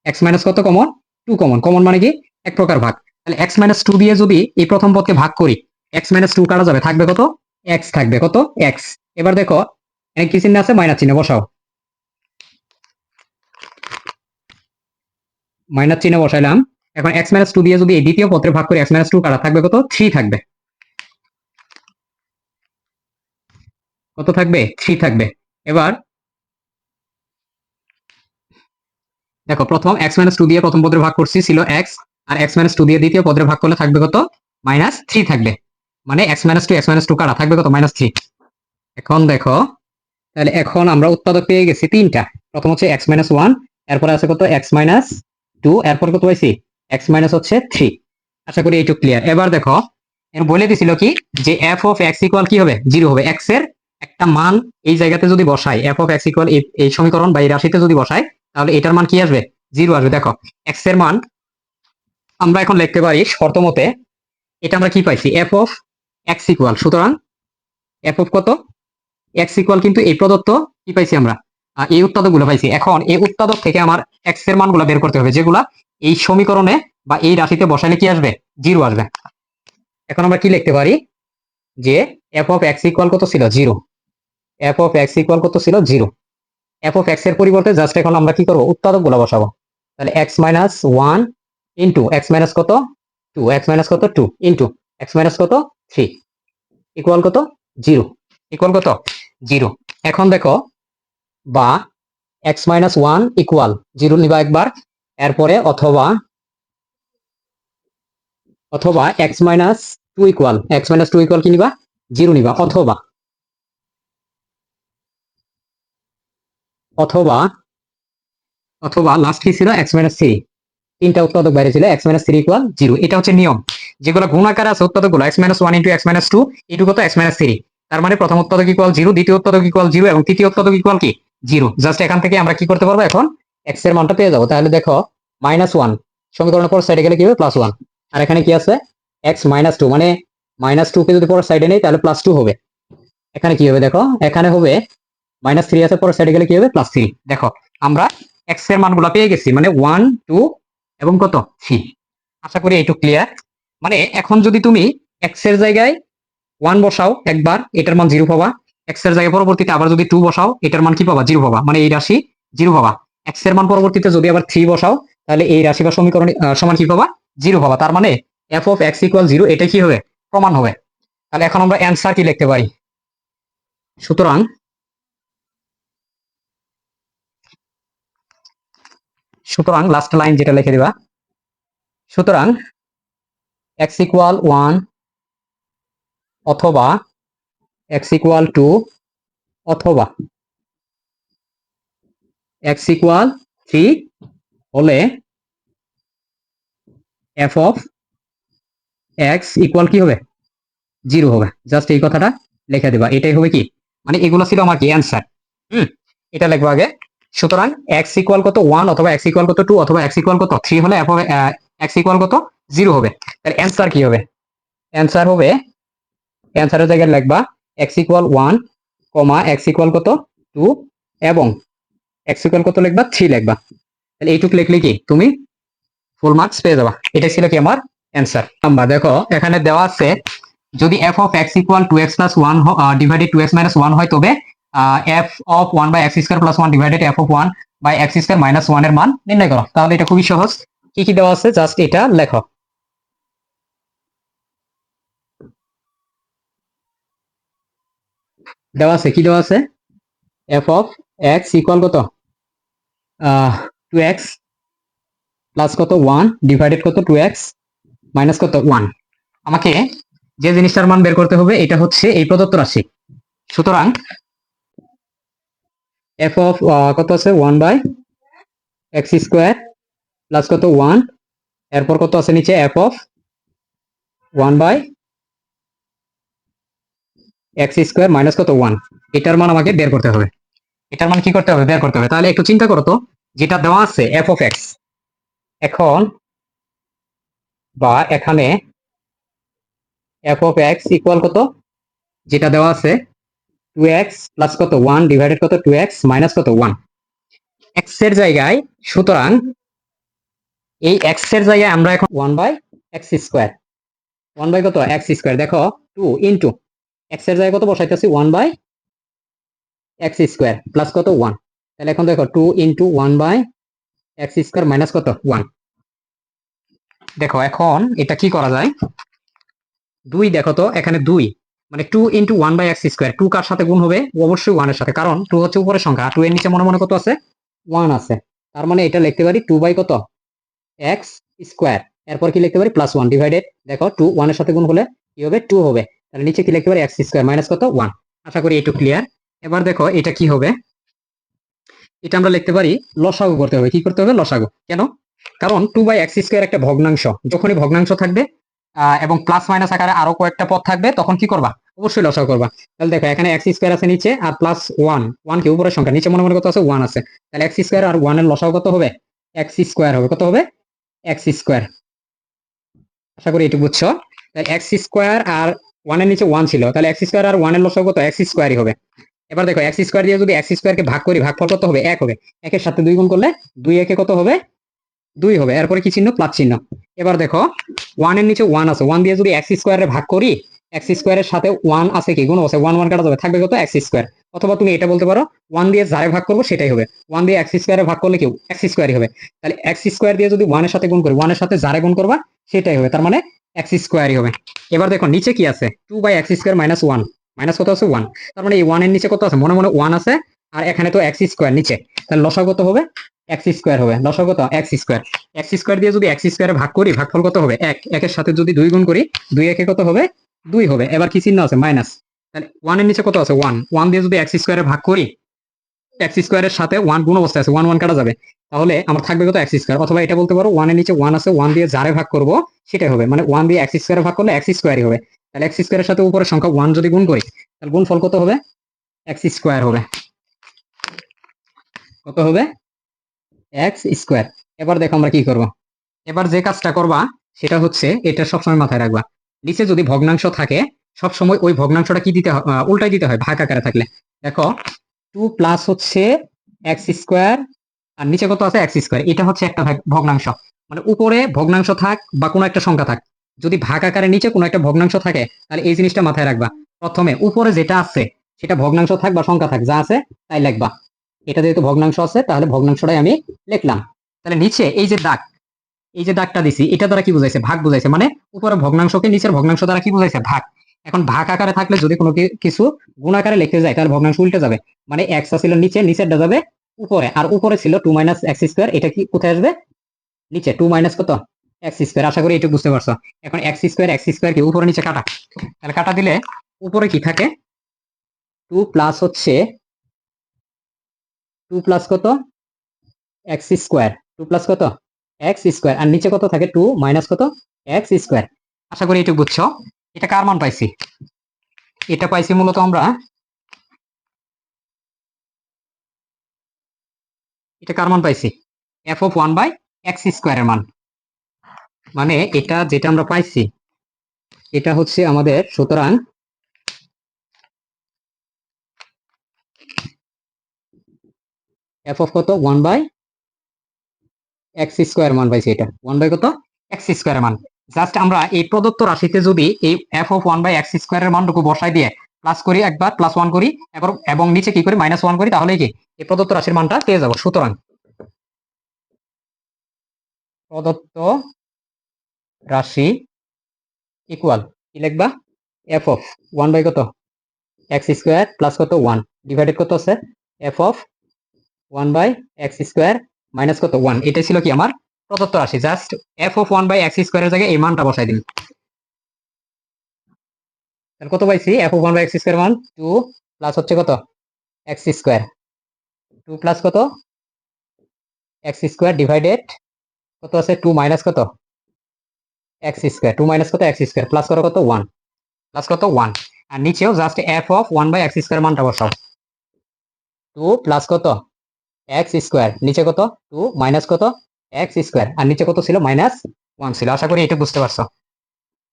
x minus কত কমন, 2 কমন। কমন মানে কি, এক প্রকার ভাগ। তাহলে x মাইনাস 2 দিয়ে যদি এই প্রথম পদকে ভাগ করি, x মাইনাস 2 কাটা যাবে, থাকবে কত, x থাকবে, কত, x। এবার দেখো এখানে কি চিহ্ন আছে, মাইনাস চিহ্ন বসাও। মাইনাস চিহ্ন বসাইলাম। এখন x মাইনাস 2 দিয়ে যদি এই দ্বিতীয় পত্রে ভাগ করি, x মাইনাস 2 কাটা, থাকবে কত, 3 থাকবে, কত থাকবে, 3 থাকবে। এবার দেখো প্রথম x মাইনাস 2 দিয়ে প্রথম পদে ভাগ করছি ছিল x, আর x মাইনাস 2 দিয়ে দ্বিতীয় পদে ভাগ করলে থাকবে কত, -3 থাকবে, মানে x মাইনাস 2 x মাইনাস 2 কাটা, থাকবে কত, -3। এখন দেখো তাহলে এখন আমরা উৎপাদক পেয়ে গেছি তিনটা। প্রথম হচ্ছে x মাইনাস 1, এরপরে আছে কত, x মাইনাস 2, এরপর কত পাইছি, x মাইনাস হচ্ছে 3। আশা করি এইটুকু ক্লিয়ার। এবার দেখো এর বলে দিছিল কি, যে f অফ x ইকুয়াল কি হবে, 0 হবে। x এর একটা মান এই জায়গাতে যদি বসাই, f অফ x ইকুয়াল এই সমীকরণ বা এই রাশিতে যদি বসাই তাহলে এটার মান কি আসবে, 0 আসবে। দেখো x এর মান আমরা এখন লিখতে পারি শর্ত মতে, এটা আমরা কি পাইছি, f অফ x ইকুয়াল, সুতরাং f অফ কত, x ইকুয়াল কিন্তু এই প্রদত্ত কি পাইছি আমরা, এই উৎপাদক গুলো পাইছি। এখন এই উৎপাদক থেকে আমার x এর মান গুলা বের করতে হবে, যেগুলা এই সমীকরণে বা এই রাশিতে বসালে কি আসবে, 0 আসবে। এখন আমরা কি লিখতে পারি, যে f অফ x ইকুয়াল কত ছিল, 0। f অফ x ইকুয়াল কত ছিল, 0। f অফ x এর পরিবর্তে জাস্ট এখন আমরা কি করব, উৎপাদক গুলো বসাবো। তাহলে x minus 1 into x minus কত, 2, x মাইনাস কত, 2 ইনটু x মাইনাস কত, 3 ইকুয়াল কত, 0। ইকুয়াল কত, 0। এখন দেখো বা x মাইনাস 1 ইকুয়াল 0 নিবা একবার, এরপরে অথবা অথবা x minus 2 equal, x minus 2 equal কি নিবা, 0 নিবা, অথবা অথবা অথবা লাস্ট কি ছিল, x মাইনাস 3। তিনটা উৎপাদক বাইরে ছিল, x মাইনাস 3 ইকুয়াল 0। এটা হচ্ছে নিয়ম। যেগুলো গুণ আকারে আছে উৎপাদক গুলো, x minus 1 into x minus 2, এটু কত, x মাইনাস 3। তার মানে প্রথম উৎপাদক ইকুয়াল 0, দ্বিতীয় উৎপাদক ইকুয়াল 0 এবং তৃতীয় উৎপাদক ইকুয়াল কি, 0। জাস্ট এখান থেকে আমরা কি করতে পারবো, এখন x এর মানটা পেয়ে যাবো। তাহলে দেখো -1 সমীকরণের পর সাইডে গেলে কি হবে, +1। আর এখানে কি আছে, x মাইনাস 2, মানে -2 কে যদি পর সাইডে নেই তাহলে +2 হবে। এখানে কি হবে, দেখো এখানে হবে -3 আছে, পরের সাইডে গেলে কি হবে +3। দেখো আমরা x এর মানগুলো পেয়ে গেছি, মানে 1 2 এবং কত 3। আশা করি এইটুকু ক্লিয়ার। মানে এখন যদি তুমি x এর জায়গায় 1 বসাও একবার, এটার মান 0 পাবা। x এর জায়গায় পরবর্তীতে আবার যদি 2 বসাও, এটার মান কি পাবা 0 পাবা, মানে এই রাশি 0 পাবা। x এর মান পরবর্তীতে যদি আবার 3 বসাও, তাহলে এই রাশি বা সমীকরণ সমান কি পাবা 0 পাবা। তার মানে f of x = 0, এটা কি হবে প্রমাণ হবে। তাহলে এখন আমরা অ্যানসার কি লিখতে পারি? সুতরাং লাস্ট লাইন যেটা লিখে দিবা, সুতরাং x = 1 অথবা x = 2 অথবা x = 3 হলে f of x = কি হবে 0 হবে। জাস্ট এই কথাটা লিখে দিবা, এটাই হবে কি, মানে এগুলো ছিল আমার কি অ্যানসার। এটা লিখবো আগে। সুতরাং x = কত 1 অথবা x = কত 2 অথবা x = কত 3 হলে f of x = কত 0 হবে। তাহলে অ্যানসার কি হবে? অ্যানসার হবে, অ্যানসারের জায়গায় লিখবা x = 1, x = কত 2 এবং x = কত লিখবা 3 লিখবা। তাহলে এইটুকু লিখলে কি তুমি ফুল মার্কস পেয়ে যাবা। এটাই ছিল কি আমার অ্যানসার। নাম্বার দেখো এখানে দেওয়া আছে, যদি f of x = 2x + 1 divided 2x - 1 হয়, তবে f of 1/x² + 1 divided f of 1/x² - 1 এর মান নির্ণয় করো। তাহলে এটা খুবই সহজ। কি কি দেওয়া আছে জাস্ট এটা লেখো। দেওয়া আছে, কি দেওয়া আছে, f of x = কত 2x প্লাস কত 1 ডিভাইডেড কত 2x মাইনাস কত 1। আমাকে যে জিনিসটার মান বের করতে হবে এটা হচ্ছে এই প্রদত্ত রাশি। সুতরাং f of কত আছে 1/x² প্লাস কত 1, এরপর কত আছে নিচে f of 1/x² মাইনাস কত 1। এটার মান আমাকে বের করতে হবে। এটার মান কি করতে হবে, বের করতে হবে। তাহলে একটু চিন্তা করো তো, যেটা দেওয়া আছে f of x, এখন বা এখানে f of x = কত, যেটা দেওয়া আছে 2x প্লাস কত 1 ডিভাইডেড কত 2x মাইনাস কত 1 x এর জায়গায়। সুতরাং এই x এর জায়গায় আমরা এখন 1/x², 1 কত x², দেখো 2 ইনটু x এর জায়গায় কত বসাইতেছি 1/x² প্লাস কত 1। তাহলে এখন দেখো 2 ইনটু 1/x² মাইনাস কত 1। দেখো এখন এটা কি করা যায়, 2 দেখো তো এখানে 2, মানে 2 ইনটু 1/x², 2 কার সাথে গুণ হবে, অবশ্যই 1 এর সাথে, কারণ 2 হচ্ছে উপরের সংখ্যা, 2 এর নিচে মনে মনে কত আছে 1 আছে। তার মানে এটা লিখতে পারি 2 বাই কত x², এরপর কি লিখতে পারি +1 ডিভাইডেড, দেখো 2 1 এর সাথে গুণ হলে কি হবে 2 হবে। তাহলে নিচে কি লিখতে পারি x² মাইনাস কত 1। আশা করি একটু ক্লিয়ার। এবার দেখো এটা কি হবে, এটা আমরা লিখতে পারি লসাগু করতে হবে। কি করতে হবে, লসাগু। কেন? কারণ 2/x² একটা ভগ্নাংশ, যখনই ভগ্নাংশ থাকবে এবং প্লাস মাইনাস আকারে আরো কয়েকটা পদ থাকবে, তখন কি করবা, অবশ্যই লসাগু করবা। তাহলে দেখো এখানে x² আছে নিচে আর +1, 1 কি উপরের সংখ্যা, নিচে মনে মনে কত আছে 1 আছে। তাহলে x² আর 1 এর লসাগু কত হবে, x² হবে। কত হবে, x²। আশা করি এটুকু বুঝছো। তাহলে x² আর 1 এর নিচে 1 ছিল, তাহলে x² আর 1 এর লসাগু কত, x² হবে। এবার দেখো x² দিয়ে যদি x² কে ভাগ করি, ভাগফল কত হবে 1 হবে। 1 এর সাথে 2 গুণ করলে 2 একে কত হবে 2 হবে। এরপরে কি চিহ্ন, প্লাস চিহ্ন। এবার দেখো 1 এর নিচে 1 আছে, 1 দিয়ে যদি x² এর ভাগ করি, x² এর সাথে 1 আছে কি গুণ আছে, 1 1 কাটা যাবে, থাকবে কত x²। অথবা তুমি এটা বলতে পারো 1 দিয়ে যারে ভাগ করব সেটাই হবে, 1 দিয়ে x² এর ভাগ করলে কি x² হবে। তাহলে x² দিয়ে যদি 1 এর সাথে গুণ করি, 1 এর সাথে যারে গুণ করবা সেটাই হবে, তার মানে x² হবে। এবার দেখো নিচে কি আছে 2/x² মাইনাস 1, মাইনাস কত আছে 1। তার মানে এই 1 এর নিচে কত আছে, মনে মনে 1 আছে, আর এখানে তো x² নিচে, তাহলে লসাগু কত হবে x² হবে। লসাগু কত x², x² দিয়ে যদি x² এর ভাগ করি, ভাগফল কত হবে 1, 1 এর সাথে যদি 2 গুণ করি, 2 একে কত হবে 2 হবে। এবার কি চিহ্ন আছে, মাইনাস। তাহলে 1 এর নিচে কত আছে 1, 1 দিয়ে যদি x² এর ভাগ করি, x² এর সাথে 1 গুণ অবস্থায় আছে, 1 1 কাটা যাবে, তাহলে আমার থাকবে কত x²। অথবা এটা বলতে পারো 1 এর নিচে 1 আছে, 1 দিয়ে যারে ভাগ করব সেটাই হবে, মানে 1 দিয়ে x² এর ভাগ করলে x² হবে। তাহলে x² এর সাথে উপরের সংখ্যা 1 যদি গুণ করি, তাহলে গুণফল কত হবে x² হবে। কত হবে x²। এবার দেখো আমরা কি করব। এবার যে কাজটা করবা সেটা হচ্ছে, এটা সবসময় মাথায় রাখবা, নিচে যদি ভগ্নাংশ থাকে সবসময় ওই ভগ্নাংশটা কি দিতে হয়, উল্টাই দিতে হয় ভাগ আকারে থাকলে। দেখো টু প্লাস হচ্ছে এক্স স্কোয়ার আর নিচে কত আছে এক্স স্কোয়ার। এটা হচ্ছে একটা ভগ্নাংশ, মানে উপরে ভগ্নাংশ থাক বা কোনো একটা সংখ্যা থাক, যদি ভাগ আকারে নিচে কোনো একটা ভগ্নাংশ থাকে তাহলে এই জিনিসটা মাথায় রাখবা। প্রথমে উপরে যেটা আছে সেটা ভগ্নাংশ থাক বা সংখ্যা থাক, যা আছে তাই লিখবা। এটা যেহেতু ভগ্নাংশ আছে তাহলে ভগ্নাংশটাই আমি লিখলাম। তাহলে নিচে এই যে দাগ, এই যে দাগটা দিছি এটা দ্বারা কি বুঝাইছে? ভাগ বুঝাইছে। মানে উপরে ভগ্নাংশকে নিচের ভগ্নাংশ দ্বারা কি বুঝাইছে? ভাগ। এখন ভাগ আকারে থাকলে যদি কোনো কিছু গুণ আকারে লিখতে যায় তাহলে ভগ্নাংশ উল্টে যাবে। মানে এক্স ছিল নিচে, নিচেরটা যাবে উপরে, আর উপরে ছিল টু মাইনাস এক্স স্কোয়ার, এটা কি কোথায় আসবে? নিচে। টু মাইনাস কত? X square. আশা করি এইটুকু বুঝতে পারছো। এখন এক্স স্কোয়ার কি উপরে নিচে কাটা, তাহলে কাটা দিলে উপরে কি থাকে? টু প্লাস হচ্ছে টু প্লাস কত? X square. টু প্লাস কত? X square. আর নিচে কত থাকে? টু মাইনাস কত? X square. আশা করি এইটুকু বুঝছো। এটা কার মান পাইছি? এটা পাইছি মূলত আমরা, এটা কার মান পাইছি? F of one by x স্কোয়ারের মান। মানে এটা যেটা আমরা পাইছি এটা হচ্ছে আমাদের, সুতরাং এফ অফ কত? ওয়ান বাই এক্স স্কোয়ার মান পাইছি। এটা ওয়ান বাই কত? এক্স স্কোয়ার মান। জাস্ট আমরা এই প্রদত্ত রাশিতে যদি এই f of one by x স্কোয়ারের মানটুকু বসাই দিয়ে প্লাস করি, একবার প্লাস ওয়ান করি এবং নিচে কি করি? মাইনাস ওয়ান করি, তাহলে কি এই প্রদত্ত রাশির মানটা পেয়ে যাবো। সুতরাং প্রদত্ত রাশি ইকুয়াল কি লিখবা? এফ অফ ওয়ান বাই কত? এক্স স্কোয়ার প্লাস কত? ওয়ান ডিভাইডেড কত আছে? F of one by x square minus কত? ওয়ান। এটা ছিল কি আমার প্রদত্ত রাশি। Just f of one by x স্কোয়ারের জায়গায় এই মানটা বসাই দিন। তাহলে কত পাইছি? F of one by x square মান টু প্লাস হচ্ছে কত? X square. টু প্লাস কত? এক্স স্কোয়ার ডিভাইডেড কত আছে? টু মাইনাস কত? X square. টু মাইনাস কত? এক্স স্কোয়ার প্লাস করো কত? ওয়ান। প্লাস কত? ওয়ান। আর নিচেও just f of one by x square মানটা বসাও। টু প্লাস কত? X square. নিচে কত? টু মাইনাস কত? X square. আর নিচে কত ছিল? মাইনাস ওয়ান ছিল। আশা করি এটা বুঝতে পারছো।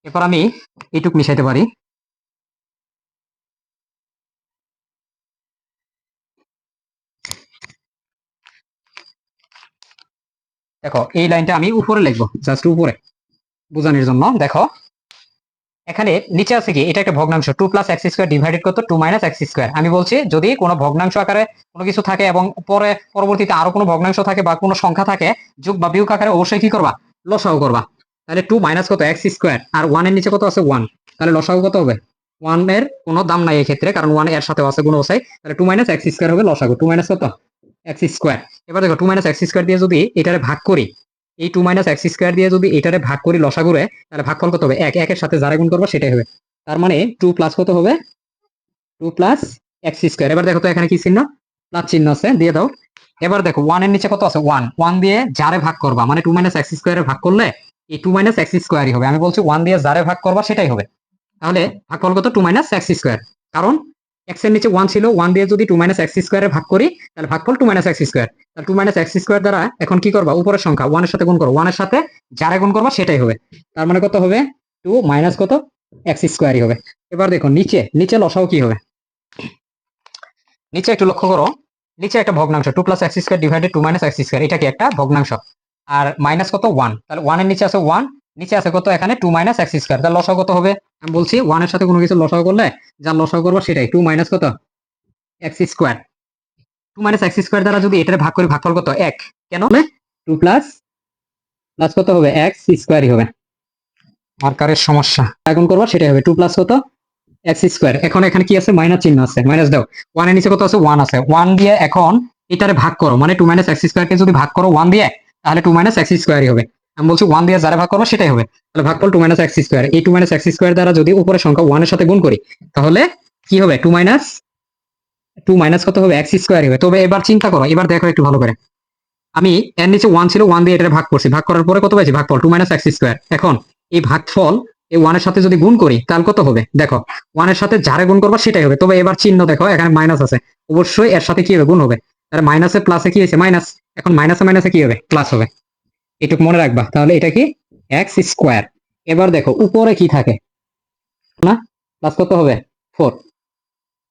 এরপর আমি এইটুক মিশাইতে পারি। দেখো এই লাইনটা আমি উপরে লিখবো, জাস্ট উপরে বোঝানোর জন্য। দেখো এখানে নিচে আছে কি? এটা একটা ভগ্নাংশ। Two plus x square divided কত? Two minus x square. আমি বলছি যদি কোনো ভগ্নাংশ আকারে কোনো কিছু থাকে এবং পরবর্তীতে আরো কোনো ভগ্নাংশ থাকে বা কোনো সংখ্যা থাকে, যোগ বা বিয়োগ আকারে অবশ্যই কি করবা? লসাগু করবা। তাহলে টু মাইনাস কত? X square. আর ওয়ান এর নিচে কত আছে? ওয়ান। তাহলে লসাগু কত হবে? ওয়ান এর কোনো দাম নাই এই ক্ষেত্রে, কারণ ওয়ান এর সাথে আছে গুণ আছে। তাহলে টু মাইনাস এক্স স্কোয়ার হবে লসাগু। টু মাইনাস কত? X square. এবার দেখো টু মাইনাস এক্স স্কোয়ার দিয়ে যদি এটারে ভাগ করি, এই টু মাইনাস এক্স স্কোয়ার দিয়ে যদি এটারে ভাগ করি লসাগুরে, তাহলে ভাগফল কত হবে? এক। একের সাথে যারা গুণ করবো সেটাই হবে। তার মানে টু প্লাস কত হবে? Two plus x square. এবার দেখো তো এখানে কি চিহ্ন? প্লাস চিহ্ন আছে, দিয়ে দাও। এবার দেখো ওয়ান এর নিচে কত আছে? ওয়ান। ওয়ান দিয়ে যারে ভাগ করবা, মানে টু মাইনাস এক্স স্কোয়ারে ভাগ করলে এই টু মাইনাস এক্স স্কোয়ারই হবে। আমি বলছি ওয়ান দিয়ে যারে ভাগ করবা সেটাই হবে। তাহলে ভাগফল কত? Two minus x square. কারণ এক্স এর নিচে ওয়ান ছিল, ওয়ান দিয়ে যদি টু মাইনাস এক্স স্কোয়ারে ভাগ করি তাহলে ভাগফল টু মাইনাস এক্স স্কোয়ার। তাহলে টু মাইনাস এক্স স্কোয়ার দ্বারা এখন কি করবা? উপরের সংখ্যা ওয়ানের সাথে গুণ করো, ওয়ানের সাথে যারে গুণ করবা সেটাই হবে। তার মানে কত হবে? টু মাইনাস কত? এক্স স্কোয়ারই হবে। এবার দেখো নিচে, নিচে লসাও কি হবে? নিচে একটু লক্ষ্য করো, নিচে একটা ভগ্নাংশ two plus x square divided two minus x square, এটা কি একটা ভগ্নাংশ। আর মাইনাস কত? ওয়ান। তাহলে ওয়ানের নিচে আছে ওয়ান, নিচে আছে কত? এখানে টু মাইনাস এক্স স্কোয়ার। তাহলে লসাও কত হবে? আমি বলছি ওয়ানের সাথে কোনো কিছু লসাও করলে যার লসাও করবো সেটাই টু মাইনাস কত? X square. Two minus x square দ্বারা যদি এটারে ভাগ করি ভাগফল কত? এক। কেন? টু প্লাস প্লাস কত হবে? এক্স স্কোয়ারই হবে। মার্কারের সমস্যা। এখন করবো সেটাই হবে টু প্লাস কত? X square. এখন এখানে কি আছে? মাইনাস চিহ্ন আছে, মাইনাস দাও। ওয়ান এর নিচে কত আছে? ওয়ান আছে। ওয়ান দিয়ে এখন এটারে ভাগ করো, মানে টু মাইনাস এক্স স্কোয়ার কে যদি ভাগ করো ওয়ান দিয়ে তাহলে টু মাইনাস এক্স স্কোয়ারই হবে। আমি বলছি ওয়ান দিয়ে যারা ভাগ করবো সেটাই হবে। তাহলে ভাগফল টু মাইনাস এক্স স্কোয়ার। এই টু মাইনাস এক্স স্কোয়ার দ্বারা যদি উপরের সংখ্যা ওয়ানের সাথে গুণ করি তাহলে কি হবে? টু মাইনাস কত হবে? এক্স স্কোয়ারই হবে। তবে এবার চিন্তা করো, এবার দেখো একটু ভালো করে। আমি এর নিচে ওয়ান ছিল, ওয়ান দিয়ে এটা ভাগ করছি, ভাগ করার পরে কত পাইছি? ভাগফল টু মাইনাস এক্স স্কোয়ার। এখন এই ভাগফল এই ওয়ানের সাথে যদি গুণ করি তাহলে কত হবে? দেখো ওয়ানের সাথে যারে গুণ করবো সেটাই হবে। তবে এবার চিহ্ন দেখো, এখানে মাইনাস আছে, অবশ্যই এর সাথে কি হবে? গুণ হবে। তাহলে মাইনাসে প্লাসে কি হয়েছে? মাইনাস। এখন মাইনাসে মাইনাসে কি হবে? প্লাস হবে। এটুকু মনে রাখবা। তাহলে এটা কি? X square. এবার দেখো উপরে কি থাকে না? প্লাস কত হবে? ফোর।